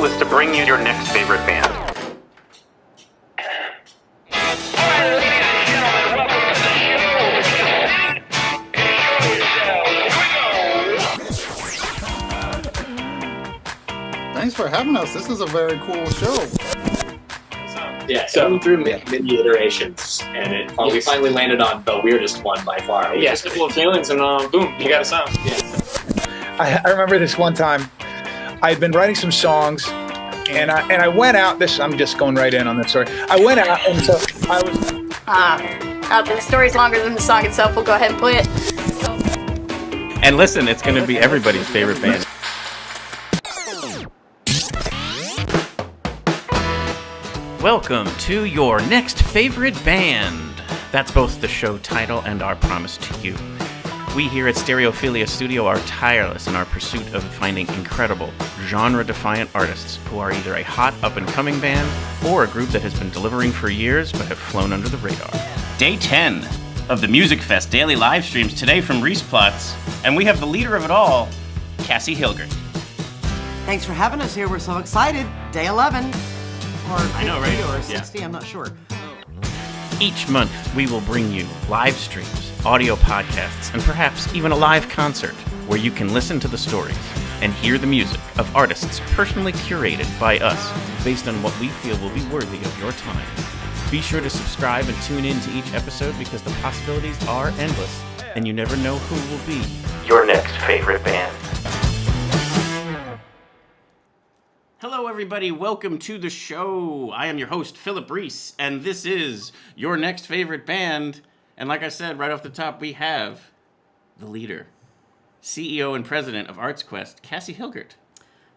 goal is to bring you your next favorite band. Thanks for having us. This is a very cool show. Yeah, so through many iterations, and we finally landed on the weirdest one by far. Yeah, simple feelings, and boom, you got a sound. I remember this one time. I had been writing some songs, and I went out. I'm just going right in on this story. I went out, and so I was. The story's longer than the song itself. We'll go ahead and play it. And listen, it's going to be everybody's favorite band. Welcome to your next favorite band. That's both the show title and our promise to you. We here at Stereophilia Studio are tireless in our pursuit of finding incredible, genre-defiant artists who are either a hot up-and-coming band or a group that has been delivering for years but have flown under the radar. Day 10 of the Musikfest daily live streams today from Platz, and we have the leader of it all, Kassie Hilgert. Thanks for having us here. We're so excited. Day 11. Or 50 I know, right? Or 60, yeah. I'm not sure. Each month, we will bring you live streams, audio podcasts, and perhaps even a live concert where you can listen to the stories and hear the music of artists personally curated by us based on what we feel will be worthy of your time. Be sure to subscribe and tune in to each episode because the possibilities are endless, and you never know who will be your next favorite band. Hello, everybody. Welcome to the show. I am your host, Philip Reese, and this is your next favorite band. And like I said, right off the top, we have the leader, CEO and president of ArtsQuest, Kassie Hilgert.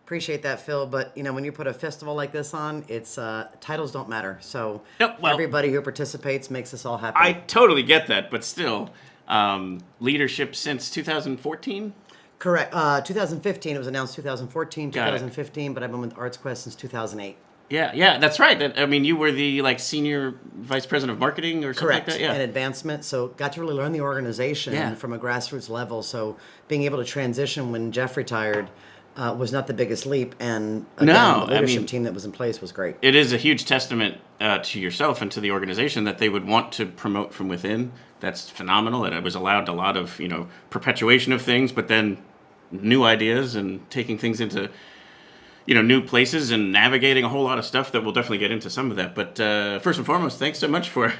Appreciate that, Phil. But, when you put a festival like this on, it's titles don't matter. So everybody who participates makes us all happy. I totally get that, but still, leadership since 2014? Correct. 2015. It was announced 2014, Got 2015, but I've been with ArtsQuest since 2008. Yeah, that's right. I mean, you were the senior vice president of marketing or something Correct. like that? Yeah. And advancement. So got to really learn the organization from a grassroots level. So being able to transition when Jeff retired was not the biggest leap. And again, the leadership team that was in place was great. It is a huge testament to yourself and to the organization that they would want to promote from within. That's phenomenal. And it was allowed a lot of, perpetuation of things, but then new ideas and taking things into new places and navigating a whole lot of stuff that we'll definitely get into some of that. But first and foremost, thanks so much for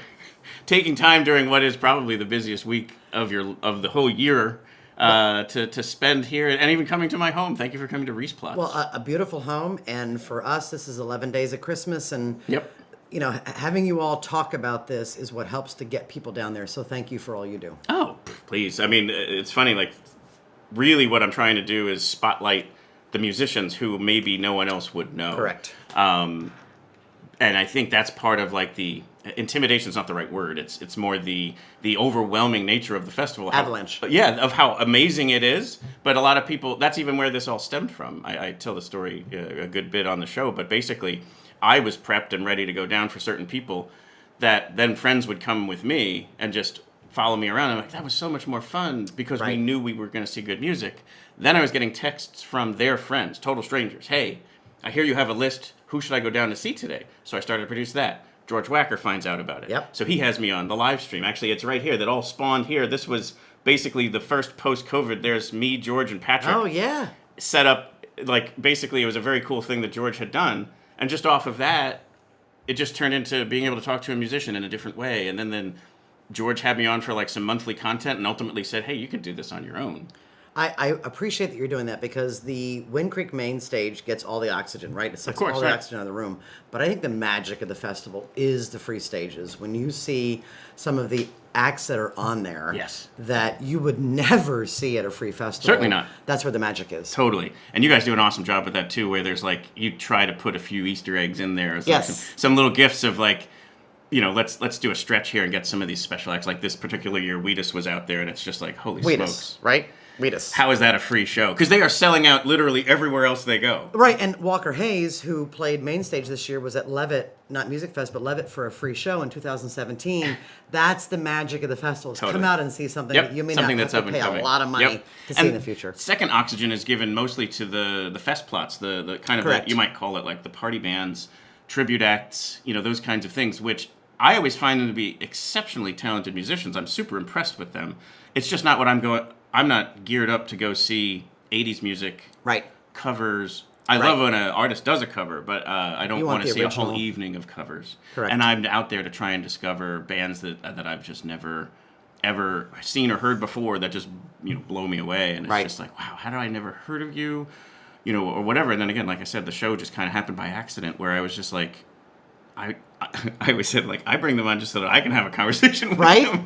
taking time during what is probably the busiest week of the whole year to spend here and even coming to my home. Thank you for coming to Platz. Well, a beautiful home, and for us, this is 11 days of Christmas, and having you all talk about this is what helps to get people down there. So thank you for all you do. Oh, please. I mean, it's funny. Really, what I'm trying to do is spotlight the musicians who maybe no one else would know. Correct. And I think that's part of the intimidation is not the right word. It's more the overwhelming nature of the festival. Avalanche. Of how amazing it is. But a lot of people, that's even where this all stemmed from. I tell the story a good bit on the show, but basically I was prepped and ready to go down for certain people that then friends would come with me and just follow me around. I'm like, that was so much more fun because we knew we were going to see good music. Then I was getting texts from their friends, total strangers. Hey, I hear you have a list. Who should I go down to see today? So I started to produce that. George Wacker finds out about it. Yep. So he has me on the live stream. Actually, it's right here that all spawned here. This was basically the first post-COVID. There's me, George, and Patrick. Oh, yeah. Set up, basically it was a very cool thing that George had done. And just off of that, it just turned into being able to talk to a musician in a different way. And then George had me on for some monthly content and ultimately said, hey, you can do this on your own. I appreciate that you're doing that because the Wind Creek main stage gets all the oxygen, right? It sucks all the oxygen out of the room. But I think the magic of the festival is the free stages. When you see some of the acts that are on there that you would never see at a free festival. Certainly not. That's where the magic is. Totally. And you guys do an awesome job with that too, where there's you try to put a few Easter eggs in there. Yes. Some little gifts of let's do a stretch here and get some of these special acts. Like this particular year, Wheatus was out there, and it's just like, holy smokes. Right? Wheatus. How is that a free show? Because they are selling out literally everywhere else they go. Right, and Walker Hayes, who played main stage this year, was at Levitt, not Musikfest, but Levitt for a free show in 2017. That's the magic of the festivals. Totally. Come out and see something Yep, that you may something not that's have up to and pay coming. a lot of money Yep. to see in the future. Second oxygen is given mostly to the fest plots, the kind of, Correct. you might call it like the party bands, tribute acts, those kinds of things, which I always find them to be exceptionally talented musicians. I'm super impressed with them. It's just not what I'm not geared up to go see 80s music, Right. covers. I Right. love when an artist does a cover, but I don't You want want to the see a original. whole evening of covers. Correct. And I'm out there to try and discover bands that I've just never ever seen or heard before that just blow me away. And it's Right. just like, wow, how did I never heard of you? Or whatever. And then again, like I said, the show just kind of happened by accident, where I was just like, I always said, like, I bring them on just so that I can have a conversation with Right. them.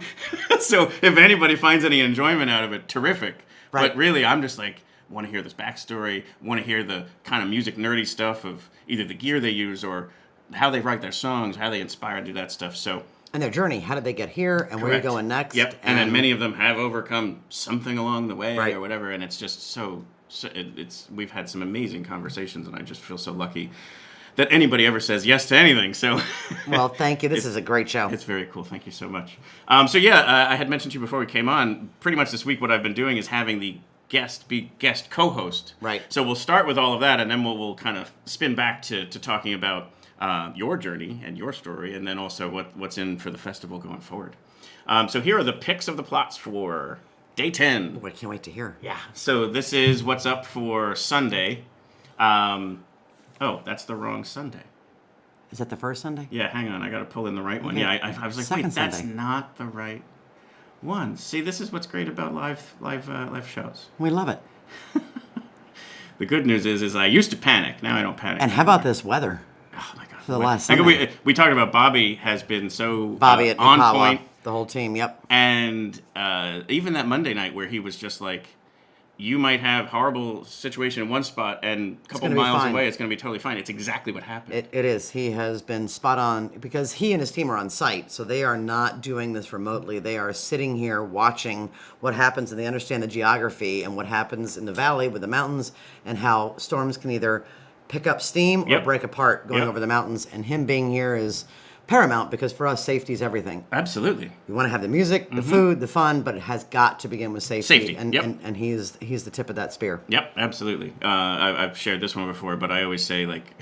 So if anybody finds any enjoyment out of it, terrific. Right. But really, I'm just like, want to hear this backstory, want to hear the kind of music nerdy stuff of either the gear they use or how they write their songs, how they inspire to do that stuff. So And their journey. How did they get here, and where are you correct. going next? Yep. And then many of them have overcome something along the way Right. or whatever, and it's just we've had some amazing conversations, and I just feel so lucky that anybody ever says yes to anything. So Well, thank you. This is a great show. it's very cool. Thank you so much. I had mentioned to you before we came on, pretty much this week what I've been doing is having the guest co-host. Right. So we'll start with all of that, and then we'll kind of spin back to talking about your journey and your story, and then also what's in for the festival going forward. So here are the picks of the plots for day 10. Oh, I can't wait to hear. Yeah. So this is what's up for Sunday. That's the wrong Sunday. Is that the first Sunday? Yeah, hang on. I got to pull in the right one. Okay. Yeah, I was like, Second wait, that's Sunday. not the right one. See, this is what's great about live shows. We love it. The good news is I used to panic. Now I don't panic. And how about this weather? Oh my god. for the last Like Sunday? we talked about Bobby has been so Bobby at on Impala, point, the whole team. Yep. and even that Monday night where he was just like, you might have horrible situation in one spot, and a couple gonna be miles fine. away, it's going to be totally fine. It's exactly what happened. It is. He has been spot on because he and his team are on site, so they are not doing this remotely. They are sitting here watching what happens, and they understand the geography and what happens in the valley with the mountains and how storms can either pick up steam or Yep. break apart going Yep. over the mountains. And him being here is paramount because for us, safety is everything. Absolutely. We want to have the music, the food, the fun, but it has got to begin with safety. Safety, And, yep. and he's the tip of that spear. Yep, absolutely. I've shared this one before, but I always say, like,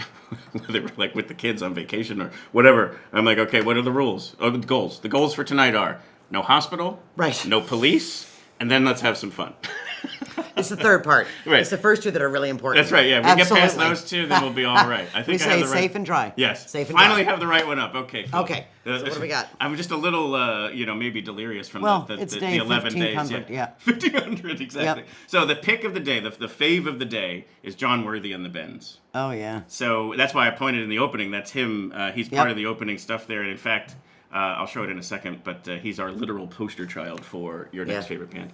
whether like with the kids on vacation or whatever, I'm like, okay, what are the rules? Oh, the goals. The goals for tonight are no hospital, Right. no police, and then let's have some fun. It's the third part. Right. It's the first two that are really important. That's right. Yeah, we get past Absolutely. those two, then we'll be all right. I think We I say have the right. safe and dry. Yes. Safe and Finally dry. have the right one up. Okay. Phil. Okay. So what do we got? I'm just a little, maybe delirious from Well, the it's the day 11 days. 1500, yeah. 1500, exactly. Yep. So the pick of the day, the fave of the day, is John Worthy and the Bends. Oh, yeah. So that's why I pointed in the opening. That's him. He's Yep. part of the opening stuff there. And in fact, I'll show it in a second, but he's our literal poster child for your next Yeah. favorite band.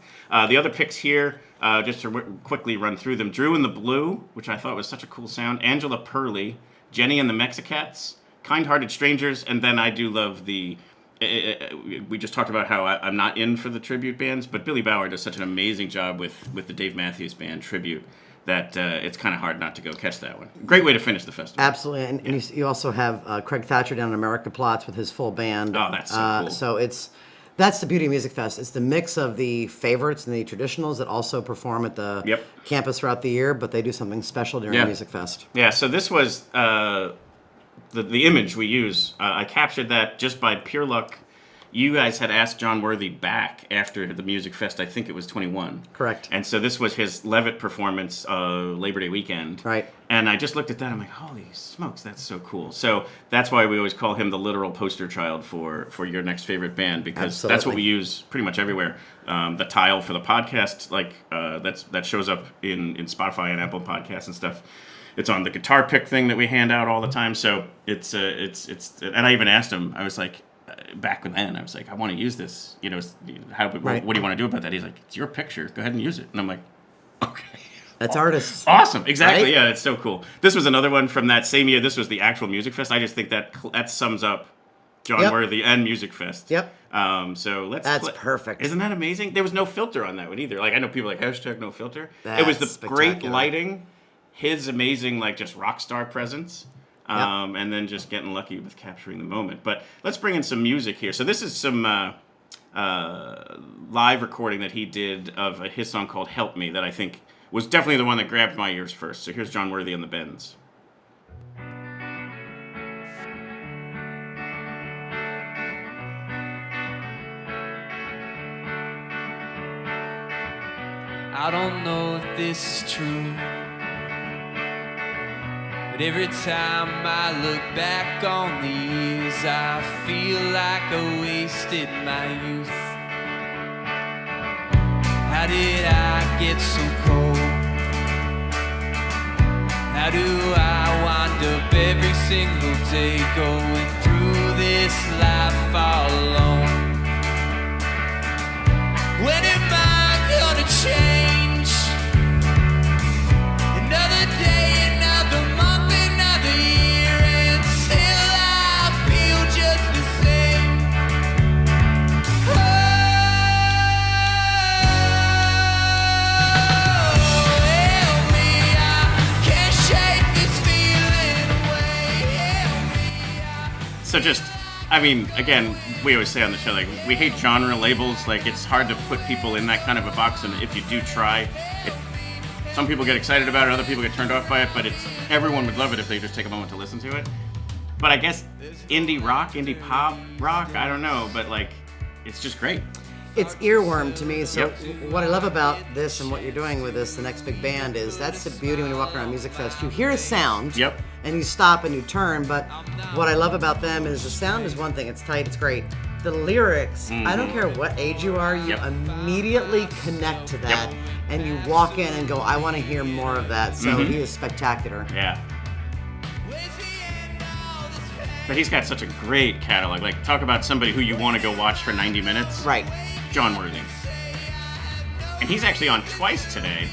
The other picks here, just to quickly run through them. Drew and the Blue, which I thought was such a cool sound. Angela Purley, Jenny and the Mexicats, Kind-Hearted Strangers, and then I do love the... we just talked about how I'm not in for the tribute bands, but Billy Bauer does such an amazing job with the Dave Matthews Band tribute that it's kind of hard not to go catch that one. Great way to finish the festival. Absolutely. And you also have Craig Thatcher down in America Plots with his full band. Oh, that's so cool. So that's the beauty of Music Fest. It's the mix of the favorites and the traditionals that also perform at the Yep. campus throughout the year, but they do something special during Yeah. Music Fest. Yeah, so this was the image we use. I captured that just by pure luck. You guys had asked John Worthy back after the Music Fest. I think it was 21. Correct. And so this was his Levitt performance Labor Day weekend. Right. And I just looked at that. I'm like, holy smokes, that's so cool. So that's why we always call him the literal poster child for your next favorite band, because that's what Absolutely. we use pretty much everywhere. The tile for the podcast, that shows up in Spotify and Apple Podcasts and stuff. It's on the guitar pick thing that we hand out all the time. So it's and I even asked him. I was like, back then, I was like, I want to use this. What do you want to do about that? He's like, it's your picture. Go ahead and use it. And I'm like, okay. That's artists. Awesome. Exactly. Right? Yeah, it's so cool. This was another one from that same year. This was the actual Music Fest. I just think that sums up John Yep. Worthy and Musikfest. Yep. So let's. That's perfect. Isn't that amazing? There was no filter on that one either. Like I know people like hashtag no filter. It was That's the great spectacular. lighting, his amazing like just rock star presence, and then just getting lucky with capturing the moment. But let's bring in some music here. So this is some live recording that he did of his song called "Help Me" that I think was definitely the one that grabbed my ears first. So here's John Worthy and the Bends. I don't know if this is true, but every time I look back on the years, I feel like I wasted my youth. How did I get so cold? How do I wind up every single day going through this life all alone? When am I gonna change? Another day, another month, another year, until I feel just the same. Oh, help me, I can't shake this feeling away. Help me, So just, I mean, again, we always say on the show, like, we hate genre labels. Like, it's hard to put people in that kind of a box, and if you do try, some people get excited about it, other people get turned off by it, but everyone would love it if they just take a moment to listen to it. But I guess indie rock, indie pop rock, I don't know, but, like, it's just great. It's earworm to me. So Yep. what I love about this and what you're doing with this, the next big band, is that's the beauty when you walk around Musikfest. You hear a sound, Yep. and you stop and you turn. But what I love about them is the sound is one thing. It's tight. It's great. The lyrics, I don't care what age you are, you Yep. immediately connect to that, Yep. and you walk in and go, I want to hear more of that. So he is spectacular. Yeah. But he's got such a great catalog. Like, talk about somebody who you want to go watch for 90 minutes. Right. John Worthy. And he's actually on twice today.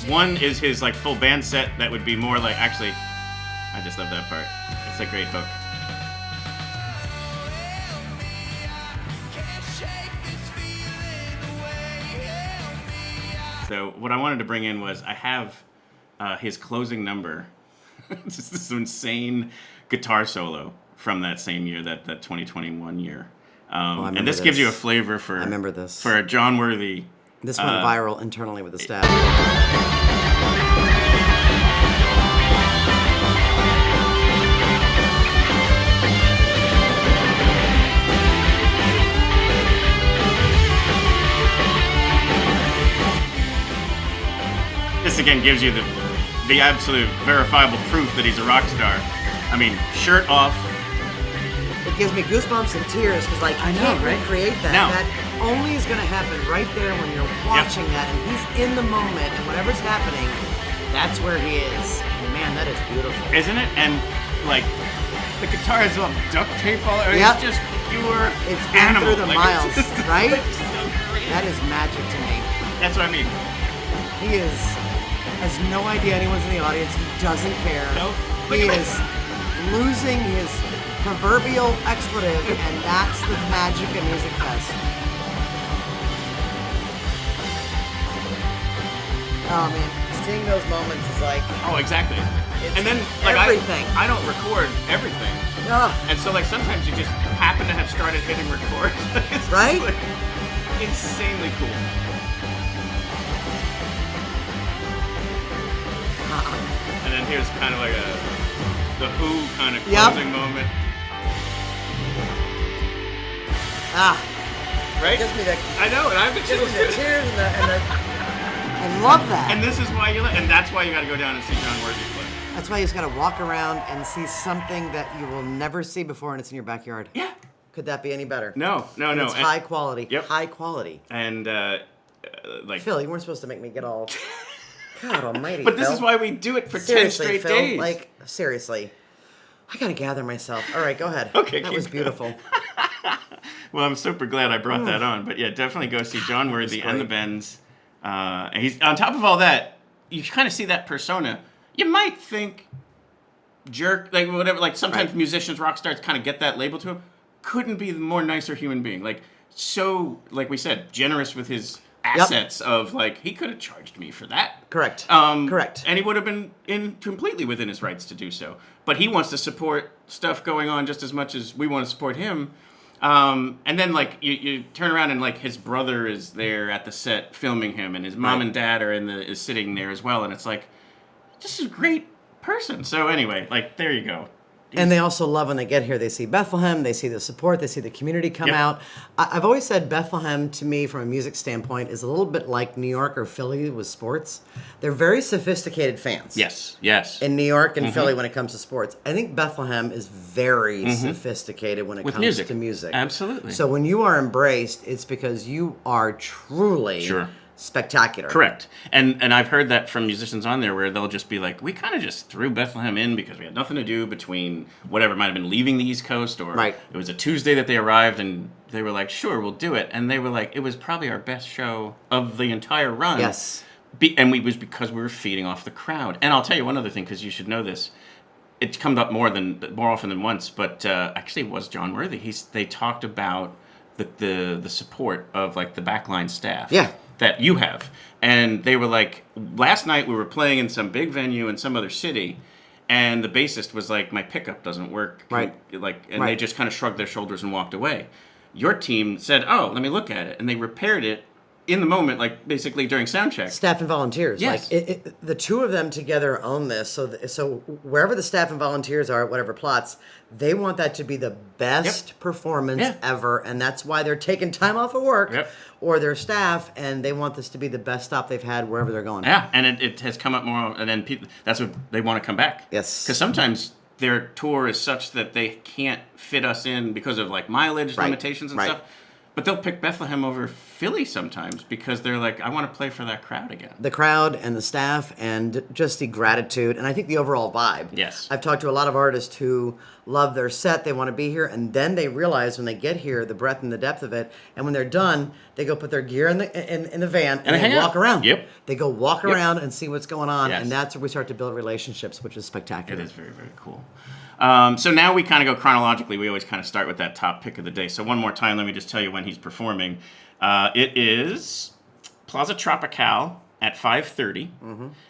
One is his like full band set that would be more like, actually, I just love that part. It's a great hook. So what I wanted to bring in was I have his closing number. Just this insane guitar solo from that same year, that 2021 year. And remember this gives you a this. flavor for I remember this. for a John Worthy. This went viral internally with the staff. This again gives you the absolute verifiable proof that he's a rock star. I mean, shirt off. It gives me goosebumps and tears because, like, I can't recreate that. No. That only is going to happen right there when you're watching that, and he's in the moment, and whatever's happening, that's where he is. Man, that is beautiful. Isn't it? And like the guitar is all duct tape all over. Yep. It's just pure It's been animal. through the Like, miles, it's just, right? like, so great. That is magic to me. That's what I mean. He has no idea anyone's in the audience. He doesn't care. Nope. He is losing his proverbial expletive, and that's the magic of Musikfest. Oh man, seeing those moments is like, Oh, exactly. It's And then like everything. I don't record everything. ugh, And so, like, sometimes you just happen to have started hitting record. It's just, Right? like, insanely cool. And then here's kind of like the Who kind of Yep. closing moment. Right? gives me the I know, and I've been gives me the chills. tears and the I love that. And this is why and that's why you got to go down and see John Worthy play. That's why you just got to walk around and see something that you will never see before, and it's in your backyard. Yeah. Could that be any better? No. It's And- high quality. Yep. High quality. And like, Phil, you weren't supposed to make me get all. God Almighty. but this Phil. is why we do it for Seriously, 10 straight Phil, days. Like, seriously. I gotta gather myself. All right, go ahead. Okay, that keep was going. beautiful. Well, I'm super glad I brought that on. But yeah, definitely go see John Worthy and the great. Bends. And he's on top of all that. You kind of see that persona. You might think jerk, like whatever. Like sometimes Right. musicians, rock stars, kind of get that label to them. couldn't be the more nicer human being. Like, so, like we said, generous with his assets of, like, he could have charged me for that. Correct. Correct. And he would have been completely within his rights to do so. But he wants to support stuff going on just as much as we want to support him. And then, like, you turn around and, like, his brother is there at the set filming him, and his mom and dad are is sitting there as well. And it's like, this is a great person. So anyway, like, there you go. And they also love when they get here. They see Bethlehem, they see the support, they see the community come out. I've always said Bethlehem, to me, from a music standpoint, is a little bit like New York or Philly with sports. They're very sophisticated fans. Yes. In New York and Philly when it comes to sports. I think Bethlehem is very sophisticated when it comes to music. Absolutely. So when you are embraced, it's because you are truly... spectacular. Correct. And I've heard that from musicians on there where they'll just be like, we kind of just threw Bethlehem in because we had nothing to do between whatever, might have been leaving the East Coast, or it was a Tuesday that they arrived and they were like, sure, we'll do it. And they were like, it was probably our best show of the entire run. Yes. And it was because we were feeding off the crowd. And I'll tell you one other thing, because you should know this. It's come up more often than once, but actually it was John Worthy. They talked about the support of, like, the backline staff. Yeah. That you have. And they were like, last night we were playing in some big venue in some other city, and the bassist was like, my pickup doesn't work. They just kind of shrugged their shoulders and walked away. Your team said, oh, let me look at it. And they repaired it in the moment, like basically during sound check. Staff and volunteers. Yes. Like the two of them together own this. So wherever the staff and volunteers are at whatever Platz, they want that to be the best performance ever. And that's why they're taking time off of work or their staff, and they want this to be the best stop they've had wherever they're going. Yeah, and it has come up more, and then people, that's what they want to come back. Yes. Because sometimes their tour is such that they can't fit us in because of, like, mileage limitations and stuff. But they'll pick Bethlehem over Philly sometimes because they're like, I want to play for that crowd again. The crowd and the staff and just the gratitude and I think the overall vibe. Yes. I've talked to a lot of artists who love their set, they want to be here, and then they realize when they get here the breadth and the depth of it, and when they're done, they go put their gear in the van and they walk around. Yep. They go walk around and see what's going on, Yes. and that's where we start to build relationships, which is spectacular. It is very, very cool. So now we kind of go chronologically. We always kind of start with that top pick of the day. So one more time, let me just tell you when he's performing. It is Plaza Tropical at 5:30,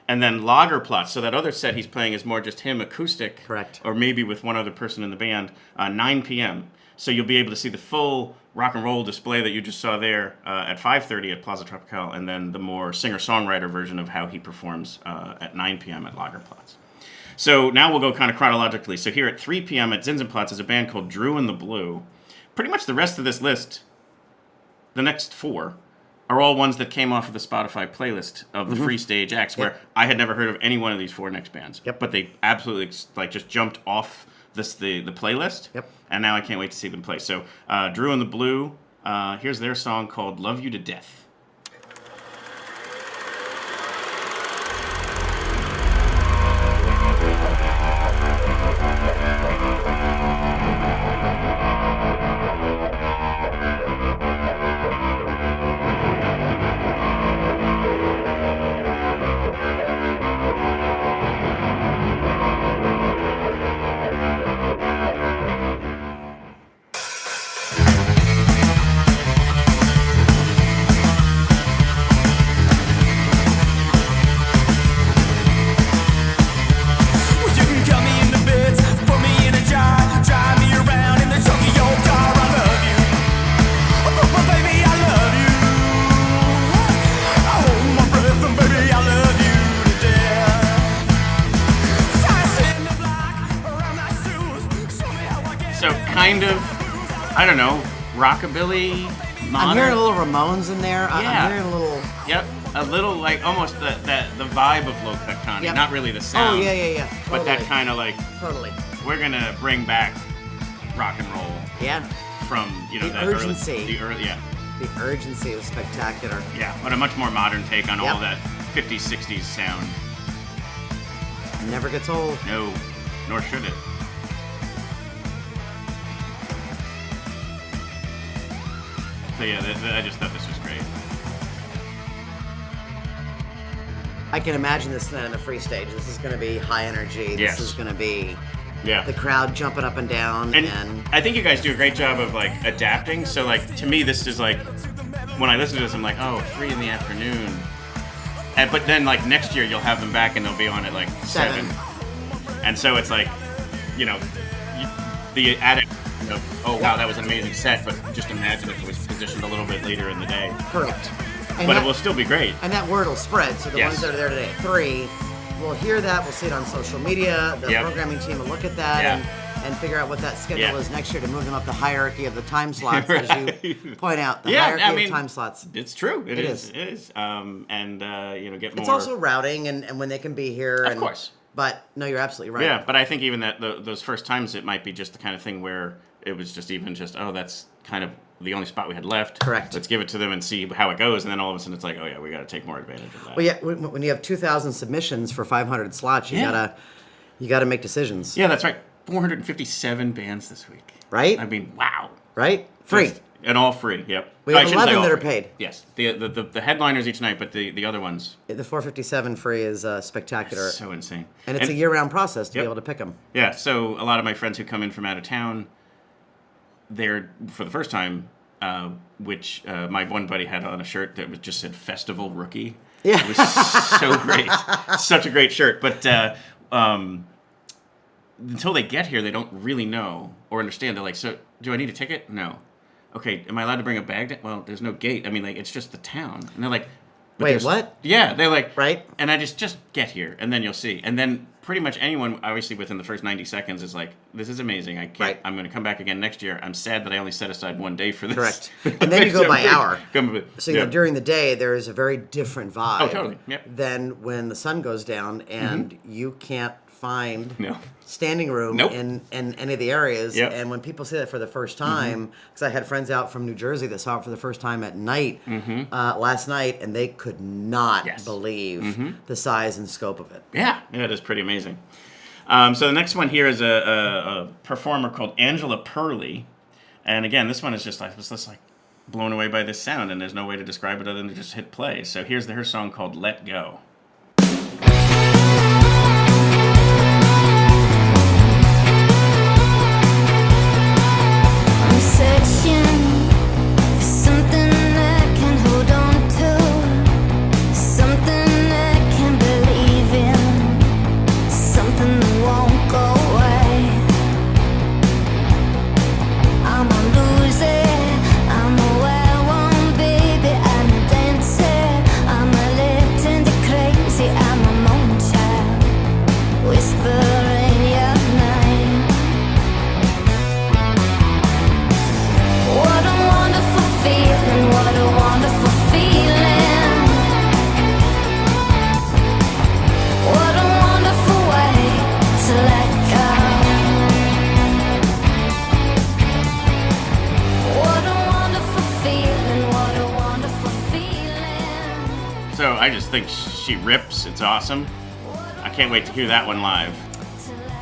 and then Lagerplatz. So that other set he's playing is more just him acoustic, correct, or maybe with one other person in the band. 9 p.m. So you'll be able to see the full rock and roll display that you just saw there at 5:30 at Plaza Tropical, and then the more singer-songwriter version of how he performs at 9 p.m. at Lagerplatz. So now we'll go kind of chronologically. So here at 3 p.m. at Zinzenplatz is a band called Drew and the Blue. Pretty much the rest of this list, the next 4, are all ones that came off of the Spotify playlist of the free stage acts, where I had never heard of any one of these 4 next bands. But they absolutely just jumped off the playlist. And now I can't wait to see them play. So Drew and the Blue, here's their song called Love You to Death. Kind of, I don't know, rockabilly, modern. I'm hearing a little Ramones in there. Yeah. I'm hearing a little... Yep, a little like almost the vibe of Low Cut Connie. Yep. Not really the sound. Oh, yeah. Totally. But that kind of like... Totally. We're going to bring back rock and roll. Yeah. From, the that urgency. Yeah. The urgency was spectacular. Yeah, but a much more modern take on all that 50s, 60s sound. Never gets old. No, nor should it. So yeah, I just thought this was great. I can imagine this then in the free stage. This is going to be high energy. Yes. This is going to be Yeah. the crowd jumping up and down, And and I think you guys do a great job of like adapting. So like to me, this is like when I listen to this, I'm like, oh, 3 in the afternoon. But then like next year you'll have them back and they'll be on at like 7. And so it's like, you know, the added, oh wow, that was an amazing set. But just imagine if it was positioned a little bit later in the day. correct. And But that, it will still be great. and that word will spread. So the Yes. ones that are there today at 3 will hear that. We'll see it on social media. The Yep. programming team will look at that Yeah. and figure out what that schedule Yeah. is next year to move them up the hierarchy of the time slots, as you point out. The Yeah, hierarchy I mean, of time slots. It's true. It is. It is. Get more. It's also routing and when they can be here. Of course. But no, you're absolutely right. Yeah, but I think even that those first times it might be just the kind of thing where it was just oh, that's kind of the only spot we had left. Correct. Let's give it to them and see how it goes, and then all of a sudden it's like, oh yeah, we got to take more advantage of that. Well, yeah, when you have 2,000 submissions for 500 slots, you gotta make decisions. Yeah, that's right. 457 bands this week. Right? I mean, wow. Right? Free. And all free. Yep. We have I shouldn't say 11 all that are free. paid. Yes. The headliners each night, but the other ones. The 457 free is spectacular. So insane. And it's a year-round process to be able to pick them. Yeah, so a lot of my friends who come in from out of town, they're, for the first time, which my one buddy had on a shirt that just said Festival Rookie. Yeah. It was so great. Such a great shirt. But until they get here, they don't really know or understand. They're like, so do I need a ticket? No. Okay, am I allowed to bring a bag? Well, there's no gate. I mean, like, it's just the town. And they're like... Wait, what? Yeah, they're like... Right. And I just get here, and then you'll see. And then pretty much anyone, obviously within the first 90 seconds, is like, this is amazing. I can't... Right. I'm going to come back again next year. I'm sad that I only set aside one day for this. Correct. And then you go by hour. So, yeah. during the day, there is a very different vibe Oh, totally. Yep. than when the sun goes down and you can't find No. standing room Nope. in any of the areas. Yep. And when people see that for the first time, because I had friends out from New Jersey that saw it for the first time at night last night, and they could not believe the size and scope of it. Yeah, it is pretty amazing. So the next one here is a performer called Angela Purley. And again, this one is just like, I was just like blown away by this sound, and there's no way to describe it other than to just hit play. So here's her song called Let Go. I'm searching for something I can hold on to, something I can believe in, something that won't go away. I'm a loser, I'm a wild one, baby, I'm a dancer, I'm a little crazy, I'm a moon child, whisper in your night. What a wonderful feeling, what a wonderful feeling. What a wonderful way to let go. What a wonderful feeling, what a wonderful feeling. So I just think she rips. It's awesome. I can't wait to hear that one live.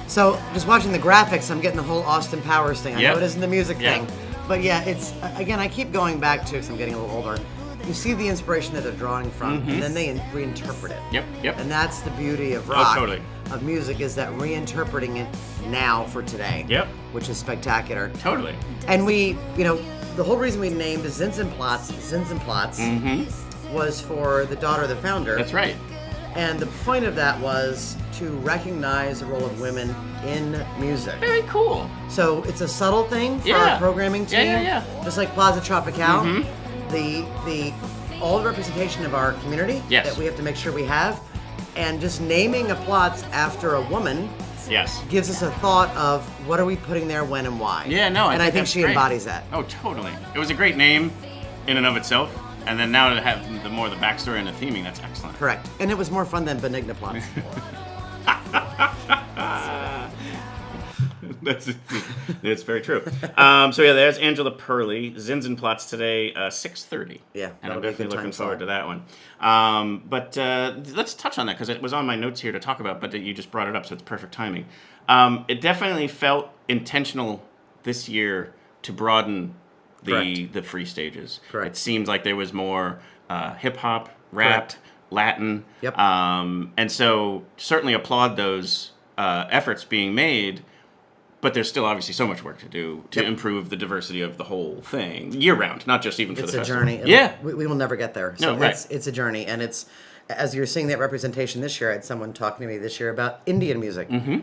So, just watching the graphics, I'm getting the whole Austin Powers thing. I Yep. know it isn't the music Yep. thing. But yeah, it's, again, I keep going back to, because I'm getting a little older, you see the inspiration that they're drawing from, and then they reinterpret it. Yep. And that's the beauty of rock, totally. of music, is that reinterpreting it now for today. Yep. Which is spectacular. Totally. And we, the whole reason we named Zinsenplatz was for the daughter of the founder. That's right. And the point of that was to recognize the role of women in music. Very cool. So it's a subtle thing for Yeah. our programming team. Yeah. Just like Plaza Tropical, the all the representation of our community Yes. that we have to make sure we have, and just naming a Platz after a woman Yes. gives us a thought of what are we putting there, when, and why. Yeah, no, I think that's she great. embodies that. Oh, totally. It was a great name in and of itself, and then now to have the backstory and the theming, that's excellent. Correct. And it was more fun than Benigna Platz. That's very true. So yeah, there's Angela Purley, Zinsenplatz today, 6:30. Yeah, and that'll I'm be a definitely good looking time forward slot. to that one. But let's touch on that because it was on my notes here to talk about, but you just brought it up, so it's perfect timing. It definitely felt intentional this year to broaden the free stages. Correct. It seemed like there was more hip hop, rap, Correct. Latin. Yep. And so certainly applaud those efforts being made. But there's still obviously so much work to do to improve the diversity of the whole thing year round, not just even for It's the a festival. journey. Yeah. We will never get there. So No, right. it's a journey. And it's, as you're seeing that representation this year, I had someone talking to me this year about Indian music. Mm-hmm.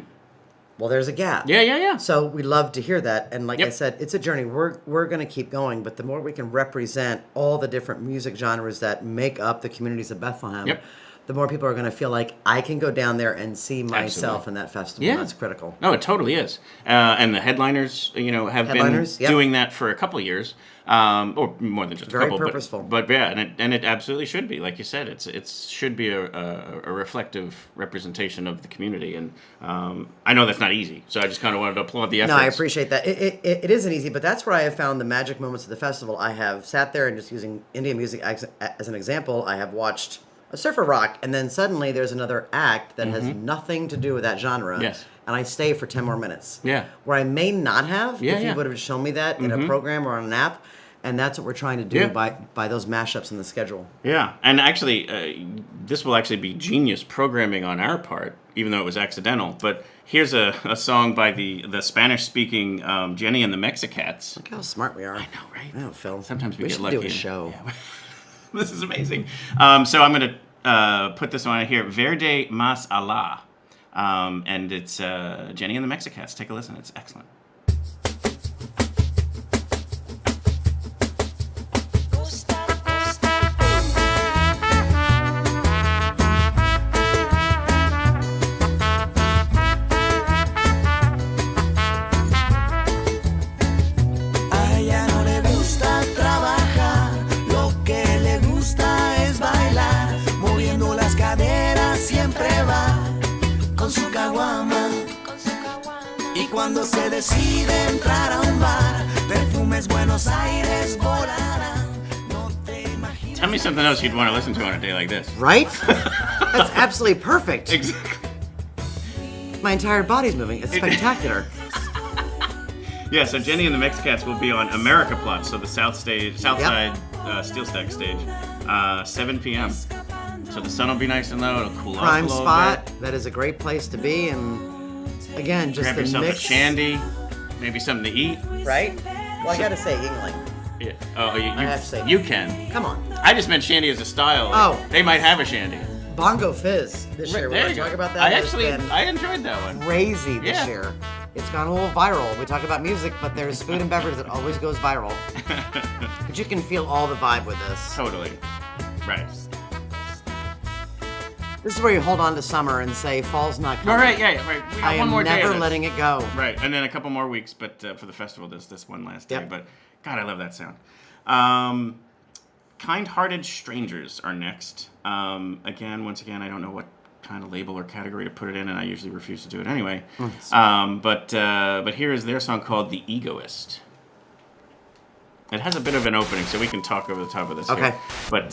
Well, there's a gap. Yeah. So we love to hear that. And like Yep. I said, it's a journey. We're going to keep going. But the more we can represent all the different music genres that make up the communities of Bethlehem, Yep. the more people are going to feel like I can go down there and see myself Absolutely. in that festival. Yeah. That's critical. No, it totally is. And the headliners, have Headliners, been yep. doing that for a couple of years, or more than just a Very couple. purposeful. But yeah, and it absolutely should be. Like you said, it should be a reflective representation of the community. And I know that's not easy, so I just kind of wanted to applaud the efforts. No, I appreciate that. It isn't easy, but that's where I have found the magic moments of the festival. I have sat there and just using Indian music as an example, I have watched a surfer rock, and then suddenly there's another act that has nothing to do with that genre. Yes. And I stay for 10 more minutes. Yeah. Where I may not have if Yeah. you would have shown me that in a program or on an app. And that's what we're trying to do Yeah. by those mashups in the schedule. Yeah, and actually, this will actually be genius programming on our part, even though it was accidental. But here's a song by the Spanish-speaking Jenny and the Mexicats. Look how smart we are. I know, right? I know, Phil. Sometimes we get should lucky. do a show. Yeah. This is amazing. So I'm going to put this one here, Verde Mas Allah. And it's Jenny and the Mexicats. Take a listen. It's excellent. A ella no le gusta trabajar, lo que le gusta es bailar, moviendo las caderas siempre va con su caguama. Y cuando se decide entrar a un bar, perfumes Buenos Aires volarán. No te imaginas. Tell me something else you'd want to listen to on a day like this. Right? That's absolutely perfect. Exactly. My entire body's moving. It's spectacular. Yeah, so Jenny and the Mexicats will be on America Platz, so the South Side Steel Stack stage, 7 p.m. So the sun will be nice and low. It'll cool Prime off a little spot. bit. That is a great place to be. And again, just Grab the yourself mix. a shandy, maybe something to eat. Right? Well, I gotta say, Yingling. Yeah. Oh, I have to say. you can. Come on. I just meant shandy as a style. Oh. They might have a shandy. Bongo Fizz this year. There We're you talking go. about that. I has been enjoyed that one. crazy this Yeah. year. It's gone a little viral. We talk about music, but there's food and beverage that always goes viral. But you can feel all the vibe with this. Totally. Right. This is where you hold on to summer and say fall's not coming. All right. Yeah. Right. We got I one am more day never of this. letting it go. Right, and then a couple more weeks, but for the festival, this one last day. Yep. But God, I love that sound. Kind-Hearted Strangers are next. Once again, I don't know what kind of label or category to put it in, and I usually refuse to do it anyway. But here is their song called "The Egoist." It has a bit of an opening, so we can talk over the top of this. Okay. Here. But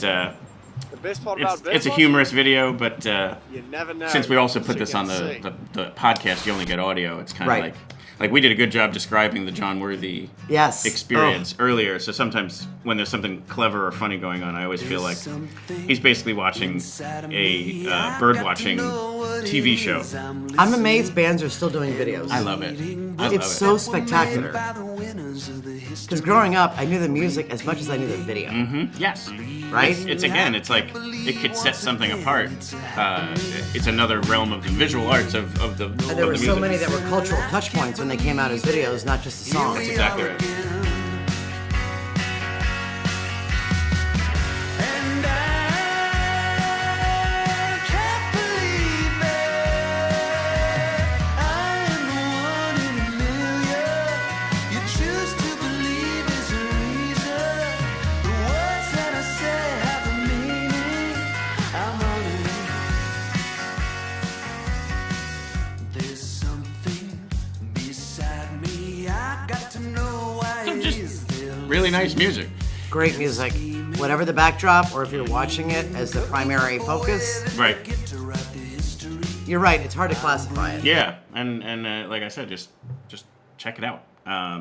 The best part about it's a this humorous video, but you never know. since we also put what this you're on gonna see. the podcast, you only get audio. It's kind of Right. like we did a good job describing the John Worthy Yes. experience earlier. So sometimes when there's something clever or funny going on, I always feel like he's basically watching a bird watching TV show. I'm amazed bands are still doing videos. I love it. It's so spectacular. Because growing up, I knew the music as much as I knew the video. Yes. Right? It's like it could set something apart. It's another realm of the visual arts of the And there were of the so music. many that were cultural touch points when they came out as videos, not just the songs. That's exactly right. And I can't believe it. I am the one in a million. You choose to believe is the reason. The words that I say have a meaning. I'm running. There's something beside me. I got to know why So it just is there. really nice music. Great music. Whatever the backdrop, or if you're watching it as the primary focus, Right. you're right, it's hard to classify it. Yeah, and like I said, just check it out.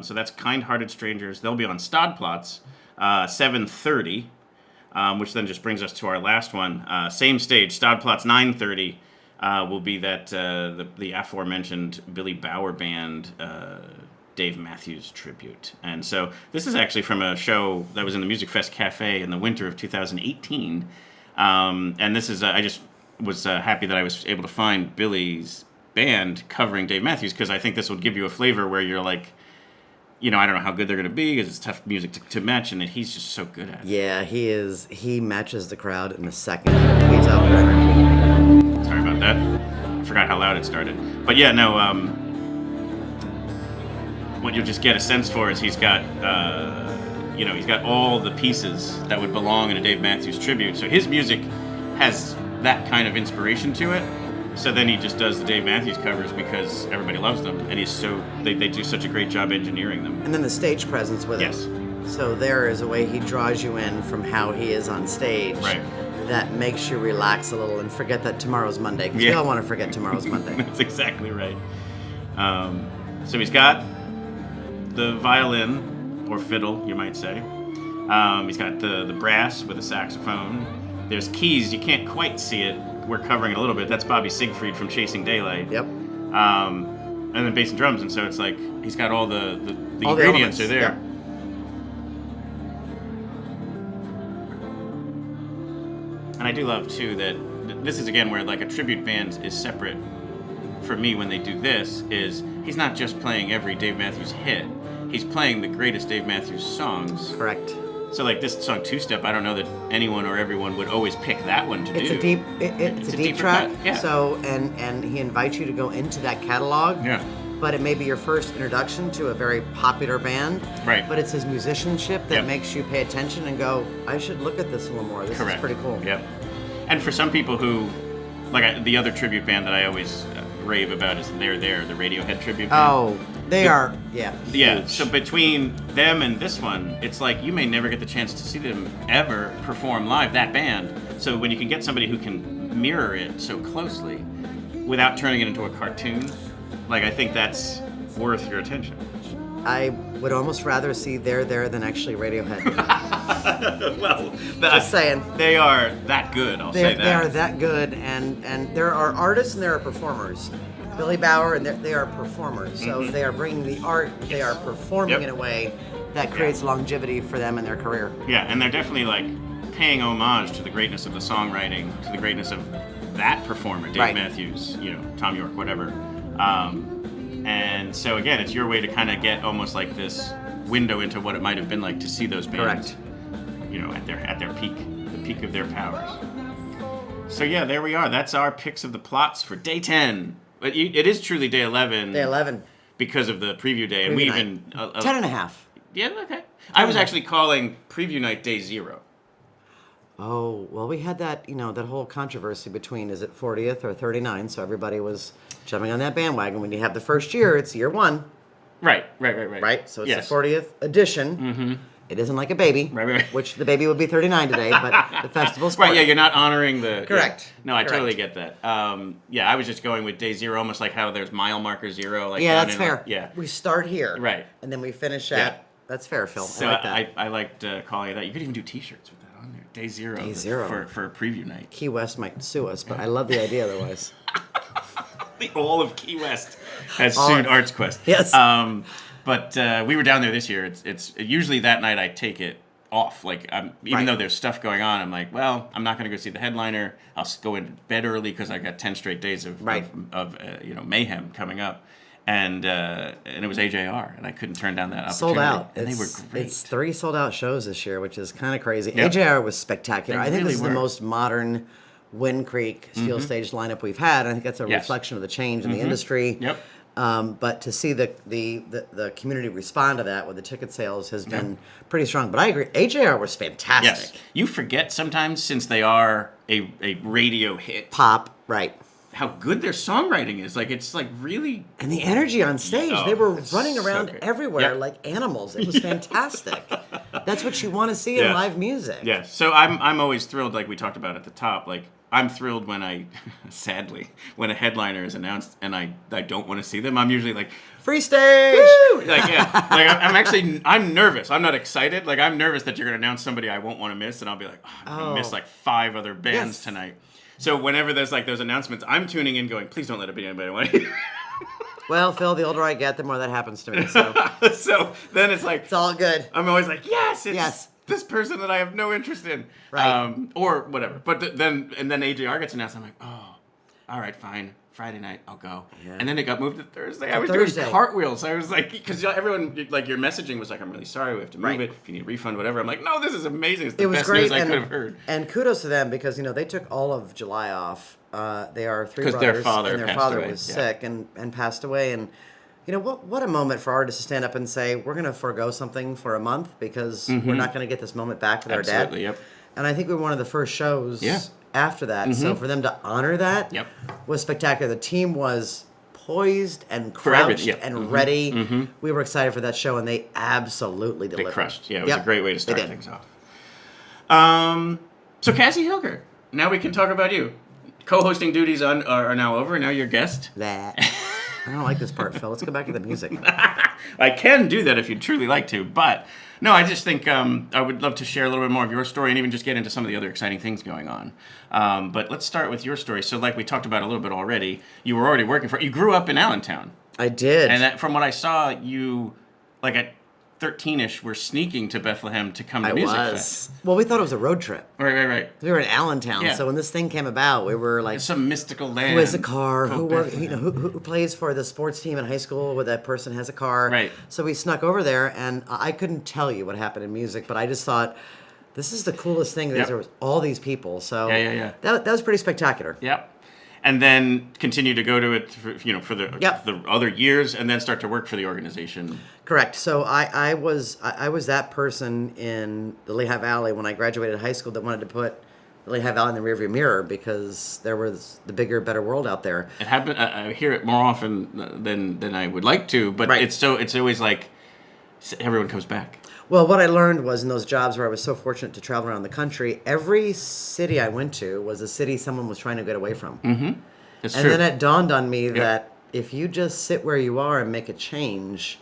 So that's Kind-Hearted Strangers. They'll be on Stadplatz, 7:30, which then just brings us to our last one. Same stage, Stadplatz 9:30. will be that the aforementioned Billy Bauer Band Dave Matthews tribute. And so this is actually from a show that was in the Musikfest Cafe in the winter of 2018. And this is, I just was happy that I was able to find Billy's band covering Dave Matthews, because I think this would give you a flavor where you're like, I don't know how good they're going to be, because it's tough music to match, and he's just so good at it. Yeah, he is. He matches the crowd in a second. He's out there. Sorry about that. I forgot how loud it started. But yeah, no, what you'll just get a sense for is he's got, he's got all the pieces that would belong in a Dave Matthews tribute. So his music has that kind of inspiration to it. So then he just does the Dave Matthews covers because everybody loves them, and they do such a great job engineering them. And then the stage presence with yes. it. So there is a way he draws you in from how he is on stage. Right. That makes you relax a little and forget that tomorrow's Monday. Because we all want to forget tomorrow's Monday. That's exactly right. So he's got the violin, or fiddle, you might say. He's got the brass with a saxophone. There's keys. You can't quite see it. We're covering it a little bit. That's Bobby Siegfried from Chasing Daylight. Yep. And then bass and drums. And so it's like he's got all the ingredients are there. Yep. And I do love, too, that this is, again, where like a tribute band is separate for me when they do this, is he's not just playing every Dave Matthews hit. He's playing the greatest Dave Matthews songs. Correct. So like this song, Two Step, I don't know that anyone or everyone would always pick that one to do. It's a deep track. Yeah. So, and he invites you to go into that catalog. Yeah. But it may be your first introduction to a very popular band. Right. But it's his musicianship that Yep. makes you pay attention and go, I should look at this a little more. This Correct. is pretty cool. Yep. And for some people who, the other tribute band that I always rave about is They're There, the Radiohead tribute band. Oh, they are, yeah. Yeah, huge. so between them and this one, it's like you may never get the chance to see them ever perform live, that band. So when you can get somebody who can mirror it so closely without turning it into a cartoon, I think that's worth your attention. I would almost rather see They're There than actually Radiohead. Well, Just saying. They are that good, I'll say that. They are that good, and there are artists and there are performers. Billy Bauer, and they are performers. So they are bringing the art, they are performing in a way that creates longevity for them in their career. Yeah, and they're definitely paying homage to the greatness of the songwriting, to the greatness of that performer, Dave Matthews, Tom York, whatever. And so again, it's your way to kind of get almost like this window into what it might have been like to see those bands, at their peak, the peak of their powers. So yeah, there we are. That's our picks of the plots for day 10. But it is truly day 11. Day 11. Because of the preview day, and Preview we night. even 10 and a half. Yeah, okay. I was actually calling preview night day 0. Oh, well, we had that, that whole controversy between is it 40th or 39, so everybody was jumping on that bandwagon. When you have the first year, it's year 1. Right. Right? So it's the 40th edition. Mm-hmm. It isn't like a baby, right. Which the baby would be 39 today, but the festival's 40th. Right, yeah, you're not honoring the... Correct. Yeah. No, I totally get that. I was just going with day 0, almost like how there's mile marker 0. Yeah, that's fair. Yeah. We start here. Right. And then we finish at... That's fair, Phil. So I like that. I liked calling it that. You could even do t-shirts with that on there. Day 0. Day 0. For preview night. Key West might sue us, but I love the idea otherwise. All of Key West has sued ArtsQuest. Yes. But we were down there this year. It's usually that night I take it off. Even though there's stuff going on, I'm like, well, I'm not going to go see the headliner. I'll go in bed early because I got 10 straight days of mayhem coming up. And it was AJR, and I couldn't turn down that opportunity. Sold out. And they were great. It's 3 sold out shows this year, which is kind of crazy. Yep. AJR was spectacular. They I think really this is were. the most modern Wind Creek Steel Stage lineup we've had. I think that's a reflection of the change in the industry. Yep. But to see the community respond to that with the ticket sales has been pretty strong. But I agree, AJR was fantastic. Yes. You forget sometimes, since they are a radio hit. Pop, right. How good their songwriting is. It's really... And the energy on stage, they were running around great. everywhere Yep. like animals. It was fantastic. That's what you want to see in live music. Yeah, so I'm always thrilled, like we talked about at the top. I'm thrilled when sadly, when a headliner is announced and I don't want to see them. I'm usually like, free stage! Woo! I'm nervous. I'm not excited. I'm nervous that you're going to announce somebody I won't want to miss, and I'll be like, I'm going to miss 5 other bands tonight. So whenever there's like those announcements, I'm tuning in going, please don't let it be anybody I want to hear. Well, Phil, the older I get, the more that happens to me. So So then it's like, it's all good. I'm always like, yes, it's Yes. this person that I have no interest in. Right. Or whatever. But then AJR gets announced. I'm like, oh, all right, fine. Friday night, I'll go. Yeah. And then it got moved to Thursday. I was Thursday. doing cartwheels. I was like, because everyone, like, your messaging was like, I'm really sorry, we have to move it. If you need a refund, whatever. I'm like, no, this is amazing. It's the was best great, news I could have heard. And kudos to them because they took all of July off. They are three brothers, their father and their passed father away. was sick and passed away. And what a moment for artists to stand up and say, we're going to forego something for a month because we're not going to get this moment back with our dad. Absolutely, yep. And I think we were one of the first shows after that. So for them to honor that was spectacular. The team was poised and crouched and ready. We were excited for that show, and they absolutely delivered. They crushed. Yeah, it was a great way to start did. things off. So Kassie Hilgert, now we can talk about you. Co-hosting duties are now over, and now you're guest. Blah. I don't like this part, Phil. Let's go back to the music. I can do that if you'd truly like to, but no, I just think I would love to share a little bit more of your story and even just get into some of the other exciting things going on. But let's start with your story. So like we talked about a little bit already, you were already working you grew up in Allentown. I did. And from what I saw, you, like at 13-ish, were sneaking to Bethlehem to come to Musikfest. Well, we thought it was a road trip. Right. We were in Allentown, Yeah. so when this thing came about, we were like, Some mystical land. who has a car? called Who Bethlehem. who plays for the sports team in high school where that person has a car? Right. So we snuck over there, and I couldn't tell you what happened in music, but I just thought, this is the coolest thing. Yep. There was all these people, so Yeah. That was pretty spectacular. Yep. And then continue to go to it for the other years, and then start to work for the organization. Correct. So I was that person in the Lehigh Valley when I graduated high school that wanted to put the Lehigh Valley in the rearview mirror because there was the bigger, better world out there. It happened. I hear it more often than I would like to, but it's always like everyone comes back. Well, what I learned was in those jobs where I was so fortunate to travel around the country, every city I went to was a city someone was trying to get away from. Mm-hmm. It's and true. then it dawned on me that if you just sit where you are and make a change,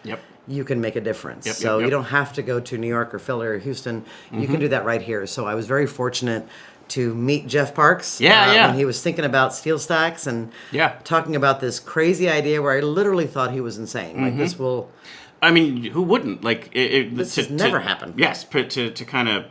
you can make a difference. So you don't have to go to New York or Philly or Houston. You can do that right here. So I was very fortunate to meet Jeff Parks when he was thinking about steel stacks and talking about this crazy idea where I literally thought he was insane. Like this will... I mean, who wouldn't? Like this has never happened. Yes, but to kind of,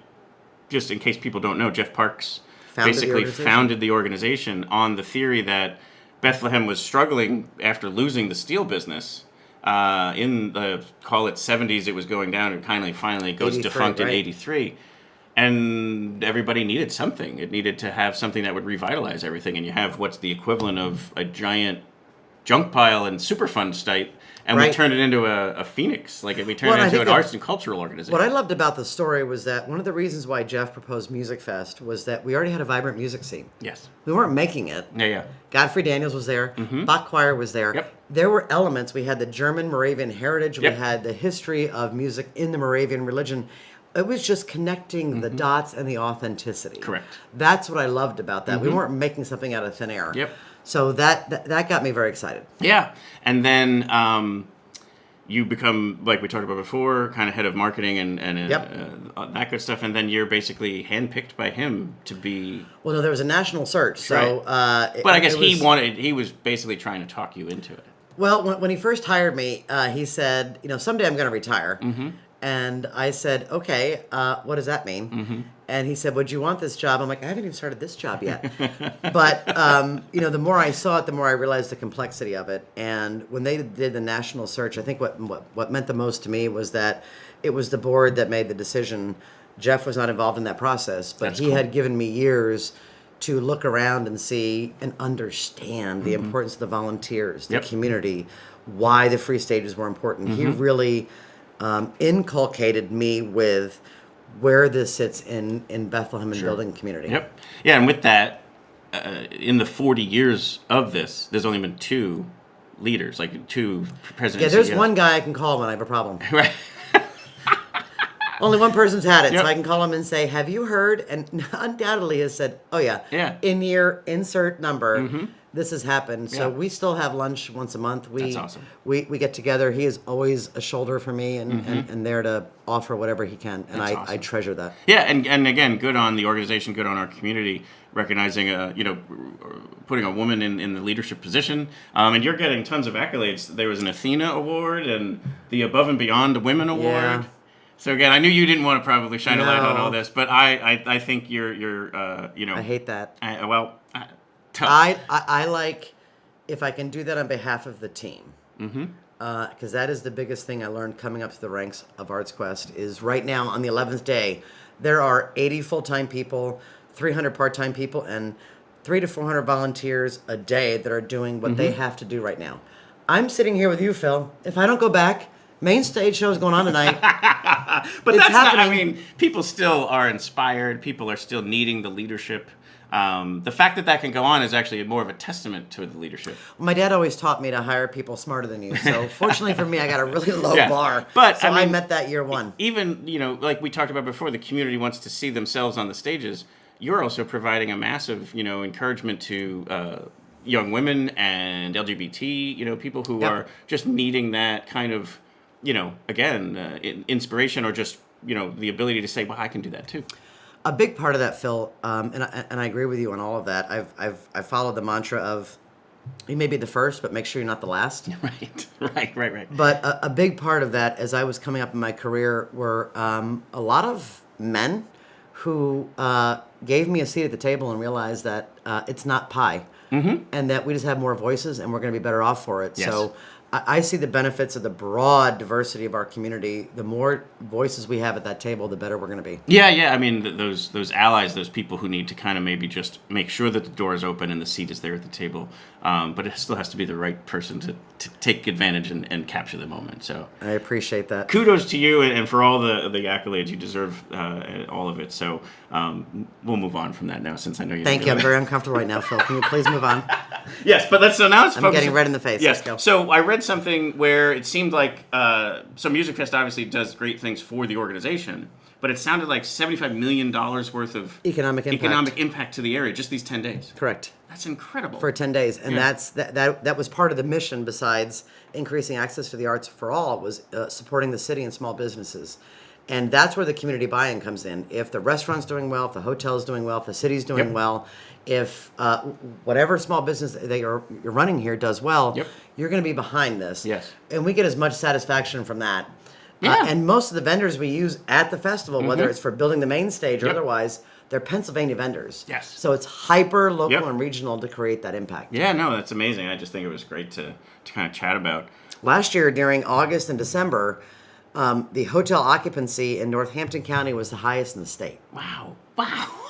just in case people don't know, Jeff Parks founded the organization on the theory that Bethlehem was struggling after losing the steel business. In the, call it 70s, it was going down, and finally goes defunct in 83. And everybody needed something. It needed to have something that would revitalize everything. And you have what's the equivalent of a giant junk pile and Superfund site. And we turned it into a phoenix. Like, we turned it into an arts and cultural organization. What I loved about the story was that one of the reasons why Jeff proposed Musikfest was that we already had a vibrant music scene. Yes. We weren't making it. Yeah. Godfrey Daniels was there. Bach Choir was there. Yep. There were elements. We had the German Moravian heritage. We had the history of music in the Moravian religion. It was just connecting the dots and the authenticity. Correct. That's what I loved about that. We weren't making something out of thin air. Yep. So that got me very excited. Yeah. And then you become, like we talked about before, kind of head of marketing and that good stuff. And then you're basically handpicked by him to be... Well, no, there was a national search. So, but I guess he was basically trying to talk you into it. Well, when he first hired me, he said, someday I'm going to retire. And I said, okay, what does that mean? And he said, would you want this job? I'm like, I haven't even started this job yet. But, the more I saw it, the more I realized the complexity of it. And when they did the national search, I think what meant the most to me was that it was the board that made the decision. Jeff was not involved in that process, but he had given me years to look around and see and understand the importance of the volunteers, the community, why the free stages were important. He really... inculcated me with where this sits in Bethlehem and building community. Yep. Yeah, and with that, in the 40 years of this, there's only been 2 leaders, like 2 presidents. Yeah, there's one guy I can call when I have a problem. Right. Only one person's had it, so I can call him and say, have you heard? And undoubtedly has said, oh yeah. In your insert number, this has happened. So we still have lunch once a month. That's awesome. We get together. He is always a shoulder for me and there to offer whatever he can. And I treasure that. Yeah, and again, good on the organization, good on our community recognizing putting a woman in the leadership position. And you're getting tons of accolades. There was an Athena Award and the Above and Beyond Women Award. Yeah. So again, I knew you didn't want to probably shine a light on all this, but I think you're I hate that. Tough. I like if I can do that on behalf of the team. Because that is the biggest thing I learned coming up to the ranks of ArtsQuest is right now on the 11th day, there are 80 full-time people, 300 part-time people, and 300 to 400 volunteers a day that are doing what they have to do right now. I'm sitting here with you, Phil. If I don't go back, main stage show is going on tonight. But It's that's not, I happening. mean, people still are inspired. People are still needing the leadership. The fact that can go on is actually more of a testament to the leadership. My dad always taught me to hire people smarter than you. So fortunately for me, I got a really low bar. But so I I mean, met that year one. Even, like we talked about before, the community wants to see themselves on the stages. You're also providing a massive, encouragement to young women and LGBT, people who are just needing that kind of, inspiration or just, the ability to say, well, I can do that too. A big part of that, Phil, and I agree with you on all of that. I've followed the mantra of you may be the first, but make sure you're not the last. Right. But a big part of that, as I was coming up in my career, were a lot of men who gave me a seat at the table and realized that it's not pie, and that we just have more voices and we're going to be better off for it. Yes. So I see the benefits of the broad diversity of our community. The more voices we have at that table, the better we're going to be. Yeah. I mean, those allies, those people who need to kind of maybe just make sure that the door is open and the seat is there at the table. But it still has to be the right person to take advantage and capture the moment. So I appreciate that. Kudos to you and for all the accolades. You deserve all of it. So we'll move on from that now, since I know you. Thank you. I'm very uncomfortable right now, Phil. Can you please move on? Yes, but let's focus. I'm getting red in the face. Yes. Let's go. So I read something where it seemed like so Musikfest obviously does great things for the organization, but it sounded like $75 million worth of Economic impact to the area just these 10 days. Correct. That's incredible. For 10 days. And that was part of the mission, besides increasing access to the arts for all, was supporting the city and small businesses. And that's where the community buy-in comes in. If the restaurant's doing well, if the hotel's doing well, if the city's doing well, if whatever small business that you're running here does well, you're going to be behind this. Yes. And we get as much satisfaction from that. Yeah. And most of the vendors we use at the festival, whether it's for building the main stage or otherwise, they're Pennsylvania vendors. Yes. So it's hyper local and regional to create that impact. Yeah, no, that's amazing. I just think it was great to kind of chat about. Last year, during August and December, the hotel occupancy in Northampton County was the highest in the state. Wow.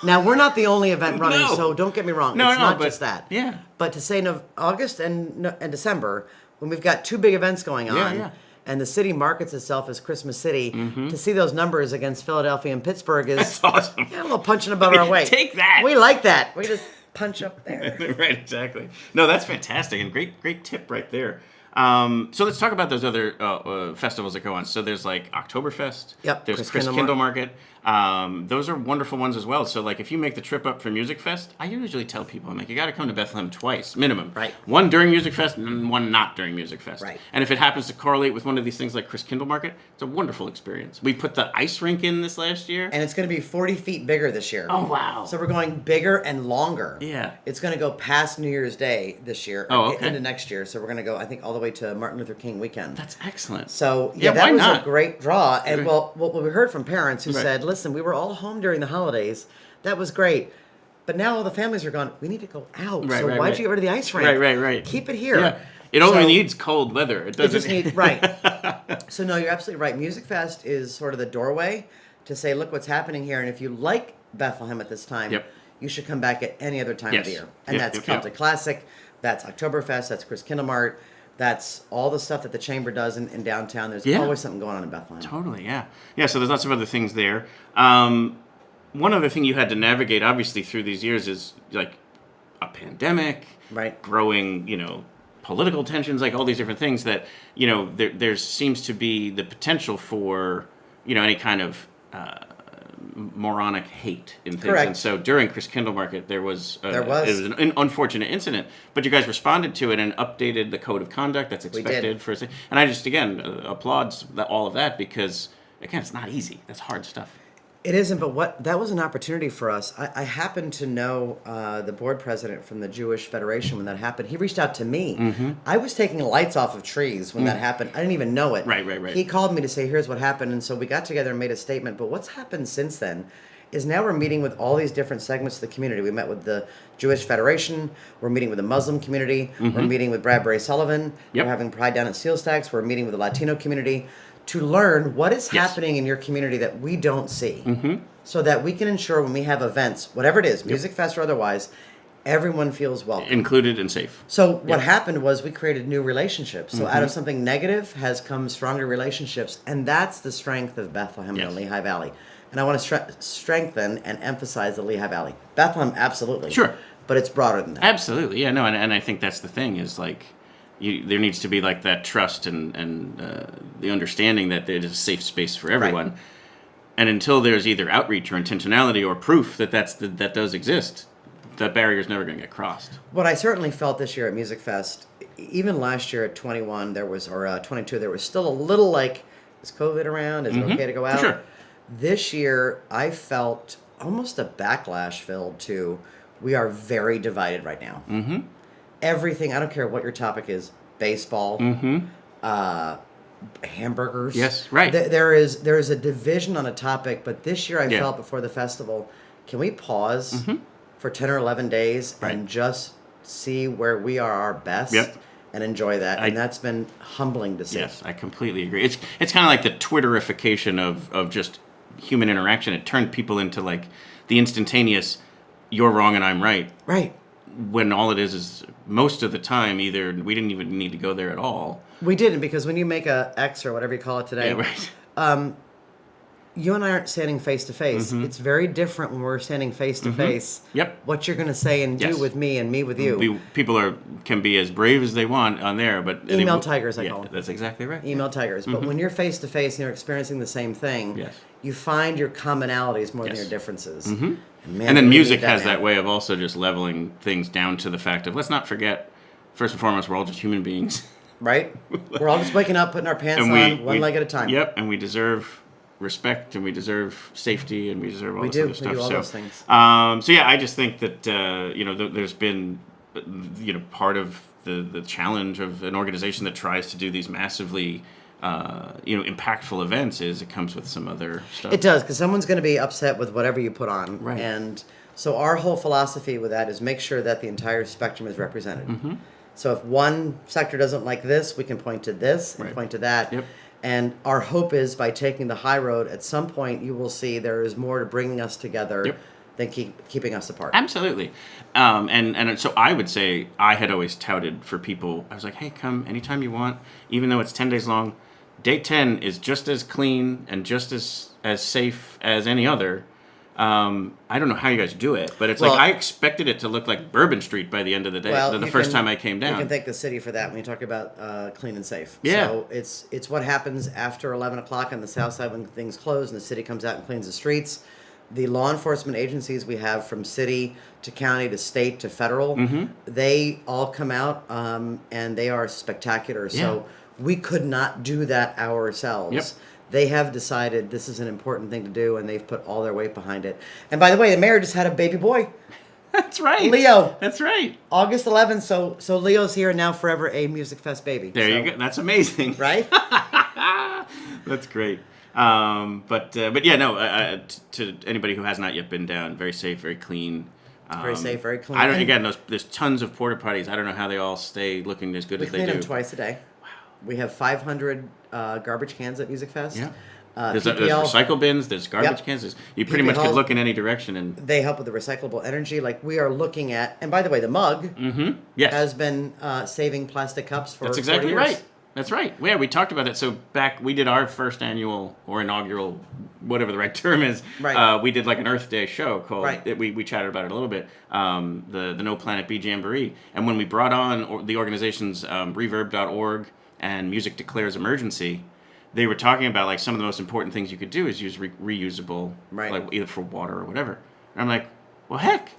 Now, we're not the only event running, so don't get me wrong. No, it's not just that. Yeah. But to say August and December, when we've got two big events going on, and the city markets itself as Christmas City, to see those numbers against Philadelphia and Pittsburgh is That's awesome. A little punching above our weight. Take that. We like that. We just punch up there. Right, exactly. No, that's fantastic, and great tip right there. So let's talk about those other festivals that go on. So there's like Oktoberfest. Yep. There's Chris Kindle Market. Those are wonderful ones as well. So like if you make the trip up for Musikfest, I usually tell people, I'm like, you got to come to Bethlehem twice, minimum. Right. One during Musikfest and one not during Musikfest. Right. And if it happens to correlate with one of these things like Chris Kindle Market, it's a wonderful experience. We put the ice rink in this last year. And it's going to be 40 feet bigger this year. Oh, wow. So we're going bigger and longer. Yeah. It's going to go past New Year's Day this year. Oh, okay. Into next year. So we're going to go, I think, all the way to Martin Luther King weekend. That's excellent. So, Yeah, that why was not? a great draw. And, Right. well, what we heard from parents who Right. said, listen, we were all home during the holidays. That was great. But now all the families are gone. We need to go out. Right, so right, why'd right. you get rid of the ice rink? Right. Keep it here. Yeah. It only So- needs cold weather. It It doesn't just need, right. So, no, you're absolutely right. Musikfest is sort of the doorway to say, look what's happening here. And if you like Bethlehem at this time, Yep. you should come back at any other time of the Yes. year. And Yep, that's yep, Celtic yep. Classic, that's Oktoberfest, that's Chris Kindlemart, that's all the stuff that the Chamber does in downtown. There's Yeah. always something going on in Bethlehem. Totally, yeah. Yeah, so there's lots of other things there. One other thing you had to navigate, obviously, through these years is, like, a pandemic, Right. growing, political tensions, like all these different things that, there seems to be the potential for, any kind of moronic hate in things. Correct. And so during Chris Kindle Market, there was There was. It was an unfortunate incident, but you guys responded to it and updated the code of conduct that's did. expected for. And I just again applaud all of that because again, it's not easy. That's hard stuff. It isn't, but that was an opportunity for us. I happen to know the board president from the Jewish Federation when that happened. He reached out to me. Mm-hmm. I was taking lights off of trees when that happened. I didn't even know it. Right. He called me to say, here's what happened. And so we got together and made a statement. But what's happened since then is now we're meeting with all these different segments of the community. We met with the Jewish Federation. We're meeting with the Muslim community. We're meeting with Bradbury Sullivan. Yep. We're having Pride down at Steel Stacks. We're meeting with the Latino community to learn what is happening in your community that we don't see. So that we can ensure when we have events, whatever it is, Music Fest or otherwise, everyone feels welcome. Included and safe. So what happened was we created new relationships. So out of something negative has come stronger relationships. And that's the strength of Bethlehem and the Lehigh Valley. And I want to strengthen and emphasize the Lehigh Valley. Bethlehem, absolutely. Sure. But it's broader than that. Absolutely. Yeah, no, and I think that's the thing is like, there needs to be like that trust and the understanding that it is a safe space for everyone. Right. And until there's either outreach or intentionality or proof that that does exist, that barrier is never going to get crossed. What I certainly felt this year at Music Fest, even last year at 21, there was, or 22, there was still a little like, is COVID around? Is it okay to go out? Sure. This year, I felt almost a backlash filled to, we are very divided right now. Everything, I don't care what your topic is, baseball, hamburgers. Yes, right. There is a division on a topic, but this year I felt before the festival, can we pause for 10 or 11 days and just see where we are our best and enjoy that? And that's been humbling to see. Yes, I completely agree. It's kind of like the Twitterification of just human interaction. It turned people into like the instantaneous, you're wrong and I'm right. Right. When all it is most of the time either we didn't even need to go there at all. We didn't, because when you make a X or whatever you call it today, you and I aren't standing face to face. It's very different when we're standing face to face. Yep. What you're going to say and do with me and me with you. People can be as brave as they want on there, but email tigers, I call them. That's exactly right. Email tigers. But when you're face to face and you're experiencing the same thing, you find your commonalities more than your differences. And then music has that way of also just leveling things down to the fact of, let's not forget, first and foremost, we're all just human beings. Right? We're all just waking up, putting our pants on, one leg at a time. Yep, and we deserve respect, and we deserve safety, and we deserve all this other stuff. We do all those things. So yeah, I just think that there's been part of the challenge of an organization that tries to do these massively impactful events is it comes with some other stuff. It does, because someone's going to be upset with whatever you put on, right? And so our whole philosophy with that is make sure that the entire spectrum is represented. So if one sector doesn't like this, we can point to this and point to that. Yep. And our hope is by taking the high road, at some point you will see there is more to bringing us together than keeping us apart. Absolutely. And so I would say I had always touted for people, I was like, hey, come anytime you want, even though it's 10 days long. Day 10 is just as clean and just as safe as any other. I don't know how you guys do it, but it's like I expected it to look like Bourbon Street by the end of the day. The first time I came down, you can thank the city for that when you talk about clean and safe. Yeah. So it's what happens after 11 o'clock on the south side when things close and the city comes out and cleans the streets. The law enforcement agencies we have from city to county to state to federal, they all come out and they are spectacular. Yeah. So we could not do that ourselves. Yep. They have decided this is an important thing to do, and they've put all their weight behind it. And by the way, the mayor just had a baby boy. That's right. Leo. That's right. August 11th, so Leo's here and now forever a Music Fest baby. There you go. That's amazing. Right? That's great. But yeah, no, to anybody who has not yet been down, very safe, very clean. Very safe, very clean. There's tons of porta potties. I don't know how they all stay looking as good as they do. We clean them twice a day. We have 500 garbage cans at Music Fest. Yeah. There's recycle bins. There's garbage cans. You pretty much could look in any direction, and they help with the recyclable energy. Like we are looking at, and by the way, the mug has been saving plastic cups for. That's exactly 40 years. right. That's right. Yeah, we talked about it. So back, we did our first annual or inaugural, whatever the right term is. Right. We did like an Earth Day show called. Right. We chatted about it a little bit. The No Planet B Jamboree, and when we brought on the organizations Reverb.org and Music Declares Emergency, they were talking about like some of the most important things you could do is use reusable, like either for water or whatever. And I'm like, well, heck,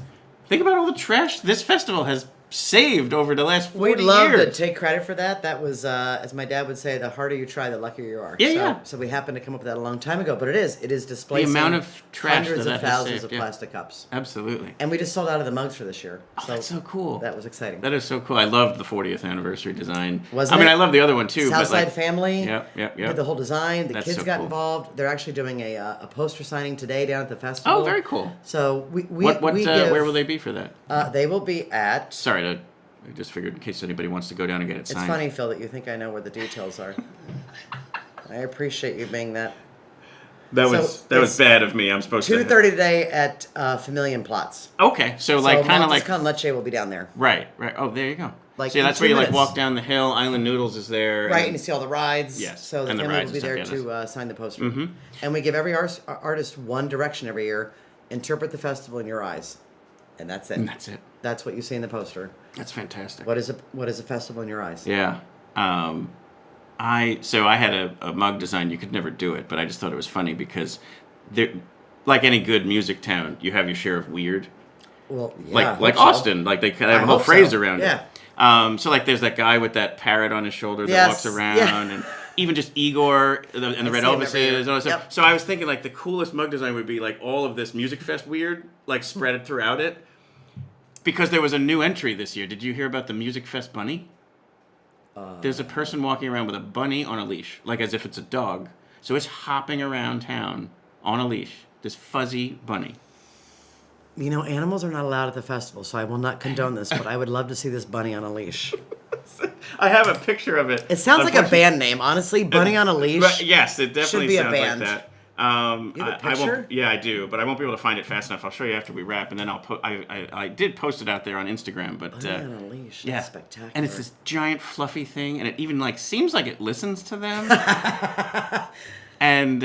think about all the trash this festival has saved over the last 40 We'd love years. to take credit for that. That was, as my dad would say, the harder you try, the luckier you are. Yeah, So we happened to come up with that a long time ago, but it is displacing The amount of trash hundreds that of that has thousands saved, of plastic cups. Absolutely. And we just sold out of the mugs for this year. Oh, that's so cool. That was exciting. That is so cool. I loved the 40th anniversary design. Wasn't I it? love the other one too. Southside but like, Family. Yep. Did the whole design. The That's kids so got cool. involved. They're actually doing a poster signing today down at the festival. Oh, very cool. So we What give, where will they be for that? They will be at. Sorry, I just figured in case anybody wants to go down and get it signed. It's funny, Phil, that you think I know where the details are. I appreciate you being that. That was bad of me. I'm supposed to. 2:30 today at Familien Platz. Okay, so like kind of like Con Leche will be down there. Right. Oh, there you go. Like see, in that's 2 where you like minutes. walk down the hill. Island Noodles is there. Right, and you see all the rides. Yes, So the and the family rides will be and there stuff, to sign the poster. Mm-hmm. And we give every artist one direction every year. Interpret the festival in your eyes. And that's it. And that's it. That's what you see in the poster. That's fantastic. What is a festival in your eyes? Yeah. I had a mug design. You could never do it, but I just thought it was funny because there, like any good music town, you have your share of weird. Well, yeah. Like Austin, like they have a whole phrase around it. So like there's that guy with that parrot on his shoulder that walks around, and even just Igor and the Red Elvises and all that stuff. So I was thinking like the coolest mug design would be like all of this Musikfest weird, like spread throughout it. Because there was a new entry this year. Did you hear about the Musikfest bunny? There's a person walking around with a bunny on a leash, like as if it's a dog. So it's hopping around town on a leash. This fuzzy bunny. You know, animals are not allowed at the festival, so I will not condone this, but I would love to see this bunny on a leash. I have a picture of it. It sounds like a band name, honestly. Bunny on a leash. Yes, it definitely should be sounds a band. like that. You have a I picture? won't. Yeah, I do, but I won't be able to find it fast enough. I'll show you after we wrap, and then I'll put. I did post it out there on Instagram, but Bunny on a leash. yeah, That's spectacular. and it's this giant fluffy thing, and it even like seems like it listens to them. and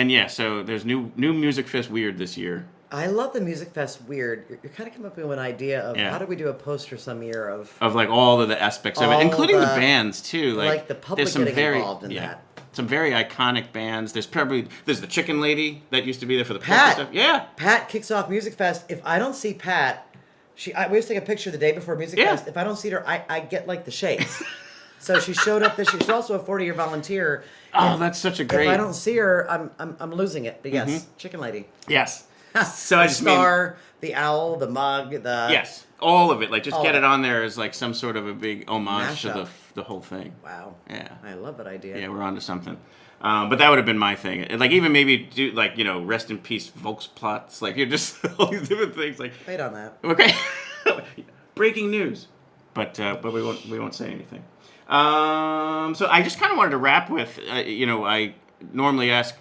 yeah, so there's new Musikfest weird this year. I love the Musikfest weird. You're kind of coming up with an idea of how do we do a poster some year of like all of the aspects of it, including the bands too. Like the public there's some getting involved in that. Some very iconic bands. There's the Chicken Lady that used to be there for the Pat stuff. Yeah, Pat kicks off Musikfest. If I don't see Pat, we used to take a picture the day before Musikfest. Yeah. If I don't see her, I get like the shakes. So she showed up this year. She's also a 40-year volunteer. Oh, that's such a great. If I don't see her, I'm losing it. But yes, Chicken Lady. Yes. So the I just star, the owl, the mug, the yes, all of it. Like just all get of it on there as like some sort of a big homage to Mashup. the whole thing. Wow. Yeah. I love that idea. Yeah, we're on to something. But that would have been my thing. Like even maybe do like rest in peace Volksplatz. Like you're just all these different things. Like wait on that. Okay. Breaking news. But we won't say anything. So I just kind of wanted to wrap with I normally ask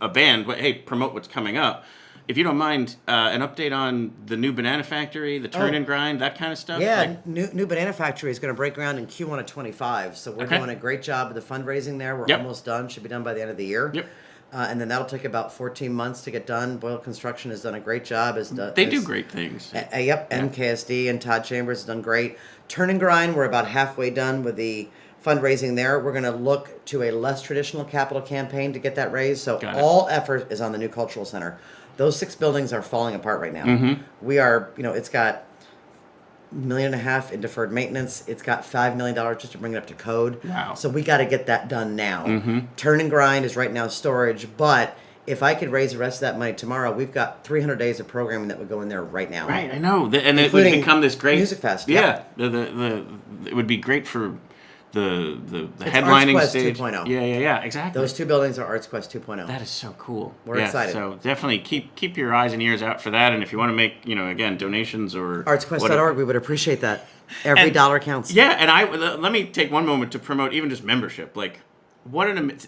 a band, hey, promote what's coming up. If you don't mind, an update on the new Banana Factory, the Turn and Grind, that kind of stuff. Yeah, Like, new Banana Factory is going to break ground in Q1 of 25. So we're doing a great job with the fundraising there. We're almost done. Should be done by the end of the year. Yep. And then that'll take about 14 months to get done. Boyle Construction has done a great job. They do great things. Yep, MKSD and Todd Chambers has done great. Turn and Grind, we're about halfway done with the fundraising there. We're going to look to a less traditional capital campaign to get that raised. So all effort is on the new cultural center. Those 6 buildings are falling apart right now. Mm-hmm. We are, it's got $1.5 million in deferred maintenance. It's got $5 million just to bring it up to code. Wow. So we got to get that done now. Mm-hmm. Turn and Grind is right now storage, but if I could raise the rest of that money tomorrow, we've got 300 days of programming that would go in there right now. Right, I know. And it would become this great Musikfest. Yeah, it would be great for the headlining ArtsQuest stage. 2.0. Yeah, exactly. Those 2 buildings are ArtsQuest 2.0. That is so cool. We're excited. So definitely keep your eyes and ears out for that. And if you want to make, again, donations or ArtsQuest.org, we would appreciate that. Every dollar counts. Yeah, and let me take one moment to promote even just membership. Like,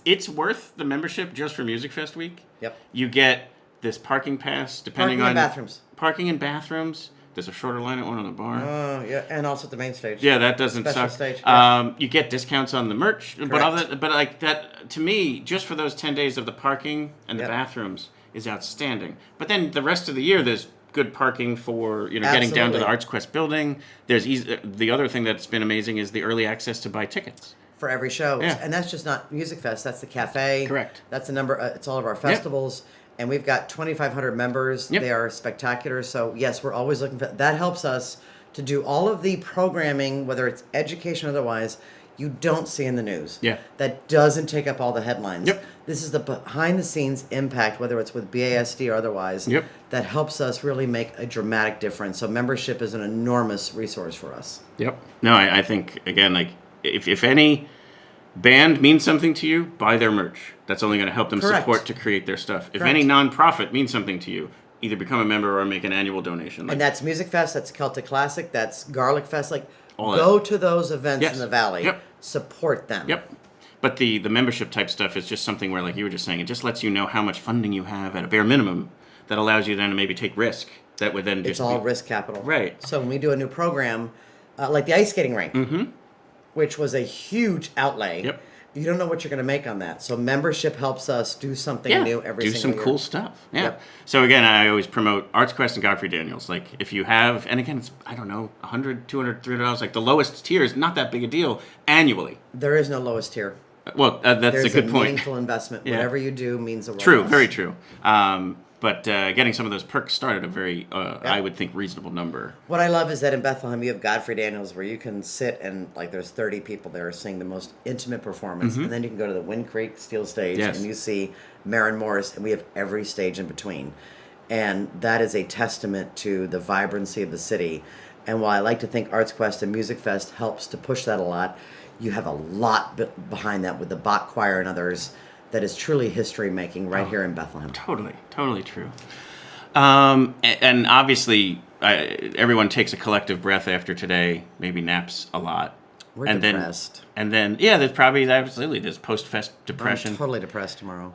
it's worth the membership just for Musikfest week. Yep. You get this parking pass, depending on bathrooms. Parking and bathrooms. There's a shorter line at one on the bar. Oh, yeah, and also at the main stage. Yeah, that doesn't Special suck. stage, yeah. You get discounts on the merch, but like that to me, just for those 10 days of the parking and the bathrooms is outstanding. But then the rest of the year, there's good parking for getting down to the ArtsQuest building. There's the other thing that's been amazing is the early access to buy tickets for every show. Yeah. And that's just not Musikfest. That's the cafe. Correct. That's the number. It's all of our festivals. Yep. And we've got 2,500 members. Yep. They are spectacular. So yes, we're always looking for that. Helps us to do all of the programming, whether it's education or otherwise, you don't see in the news. Yeah. That doesn't take up all the headlines. Yep. This is the behind-the-scenes impact, whether it's with BASD or otherwise, Yep. that helps us really make a dramatic difference. So membership is an enormous resource for us. Yep. No, I think, again, like, if any band means something to you, buy their merch. That's only going to help them Correct. support to create their stuff. If Correct. any nonprofit means something to you, either become a member or make an annual donation. And that's Musikfest, that's Celtic Classic, that's Garlic Fest. Like, All go to those events Yes. in the Valley. Yep. Support them. Yep. But the membership type stuff is just something where, like you were just saying, it just lets you know how much funding you have at a bare minimum that allows you then to maybe take risk. That would then just It's all risk capital. Right. So when we do a new program, like the ice skating rink, which was a huge outlay, Yep. you don't know what you're going to make on that. So membership helps us do something new every do single some year. cool stuff. Yeah. Yep. So again, I always promote ArtsQuest and Godfrey Daniels. Like if you have, and again, it's, I don't know, $100, $200, $300. Like the lowest tier is not that big a deal annually. There is no lowest tier. Well, that's There's a good point. meaningful investment. Yeah. Whatever you do means a world. True, to us. very true. But getting some of those perks started a very, I would think, reasonable number. What I love is that in Bethlehem you have Godfrey Daniels where you can sit and like there's 30 people there seeing the most intimate performance, and then you can go to the Wind Creek Steel Stage Yes. and you see Maren Morris, and we have every stage in between, and that is a testament to the vibrancy of the city. And while I like to think ArtsQuest and Musikfest helps to push that a lot, you have a lot behind that with the Bach Choir and others. That is truly history making right here in Bethlehem. Totally true. And obviously, everyone takes a collective breath after today, maybe naps a lot. We're and depressed. There's probably absolutely there's post-fest depression. I'm totally depressed tomorrow.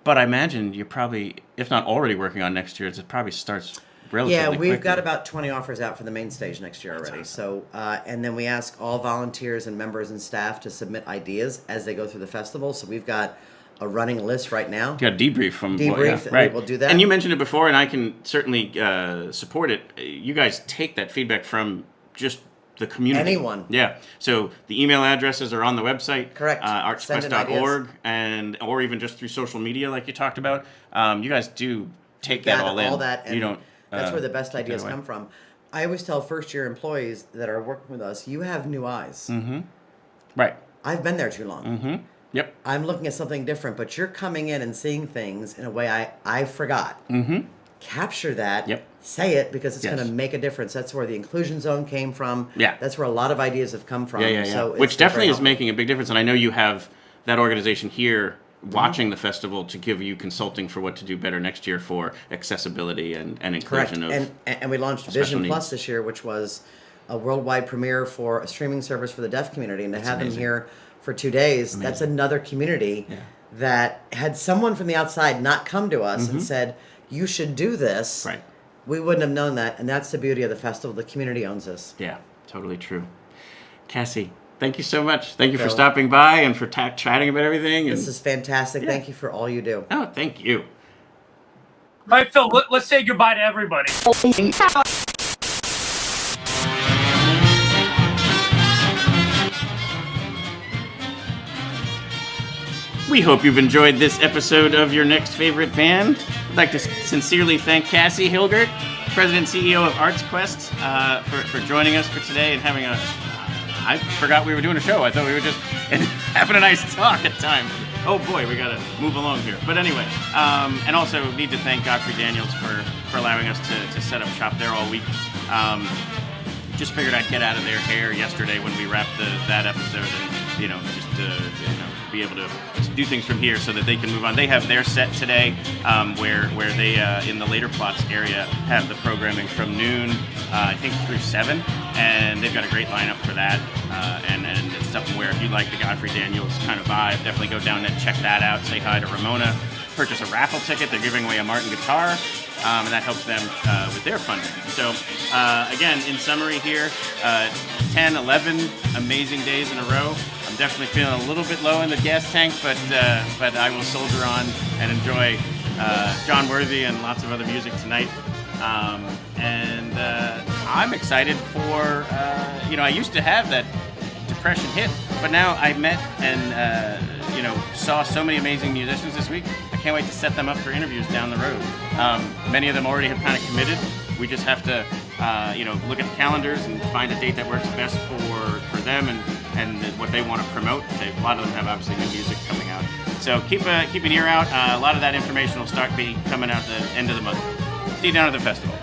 But I imagine you're probably, if not already working on next year's, it probably starts relatively we've quickly. got about 20 offers out for the main stage next year already. So, and then we ask all volunteers and members and staff to submit ideas as they go through the festival. So we've got a running list right now. You got a debrief from Debrief, right. we'll do that. And you mentioned it before, and I can certainly support it. You guys take that feedback from just the community. Anyone. Yeah. So the email addresses are on the website. Correct. Send in artsquest.org, or even just through social media, like you talked about. You guys do take that all in. All that, and you don't. that's where the best take that ideas away. come from. I always tell first-year employees that are working with us, you have new eyes. Mm-hmm. Right. I've been there too long. Mm-hmm. Yep. I'm looking at something different, but you're coming in and seeing things in a way I forgot. Mm-hmm. Capture that. Yep. Say it because it's Yes. going to make a difference. That's where the inclusion zone came from. Yeah. That's where a lot of ideas have come from. Yeah. So it's Which definitely very is making a big difference. And I know you have that organization here watching the festival to give you consulting for what to do better next year for accessibility and correct. inclusion of And we launched special Vision needs. Plus this year, which was a worldwide premiere for a streaming service for the deaf community. And to have amazing. them here for 2 days, that's another community that had someone from the outside not come to us and said, you should do this. Right. We wouldn't have known that. And that's the beauty of the festival. The community owns this. Yeah, totally true. Cassie, thank you so much. Thank you for Phil. stopping by and for chatting about everything. And, This is fantastic. Yeah. Thank you for all you do. oh, thank you. All right, Phil, let's say goodbye to everybody. We hope you've enjoyed this episode of Your Next Favorite Band. I'd like to sincerely thank Kassie Hilgert, President and CEO of ArtsQuest, for joining us for today and having a... I forgot we were doing a show. I thought we were just having a nice talk at times. Oh boy, we gotta move along here. But anyway, and also need to thank Godfrey Daniels for allowing us to set up shop there all week. Just figured I'd get out of their hair yesterday when we wrapped that episode and, just be able to do things from here so that they can move on. They have their set today where they, in the later Platz area, have the programming from noon, I think, through 7. And they've got a great lineup for that. And it's something where if you like the Godfrey Daniels kind of vibe, definitely go down and check that out. Say hi to Ramona. Purchase a raffle ticket. They're giving away a Martin guitar. And that helps them with their funding. So, again, in summary here, 10, 11 amazing days in a row. I'm definitely feeling a little bit low in the gas tank, but I will soldier on and enjoy John Worthy and lots of other music tonight. And I'm excited for, I used to have that depression hit, but now I met and, saw so many amazing musicians this week. I can't wait to set them up for interviews down the road. Many of them already have kind of committed. We just have to, look at the calendars and find a date that works best for them and what they want to promote. A lot of them have obviously new music coming out. So keep an ear out. A lot of that information will start coming out at the end of the month. See you down at the festival.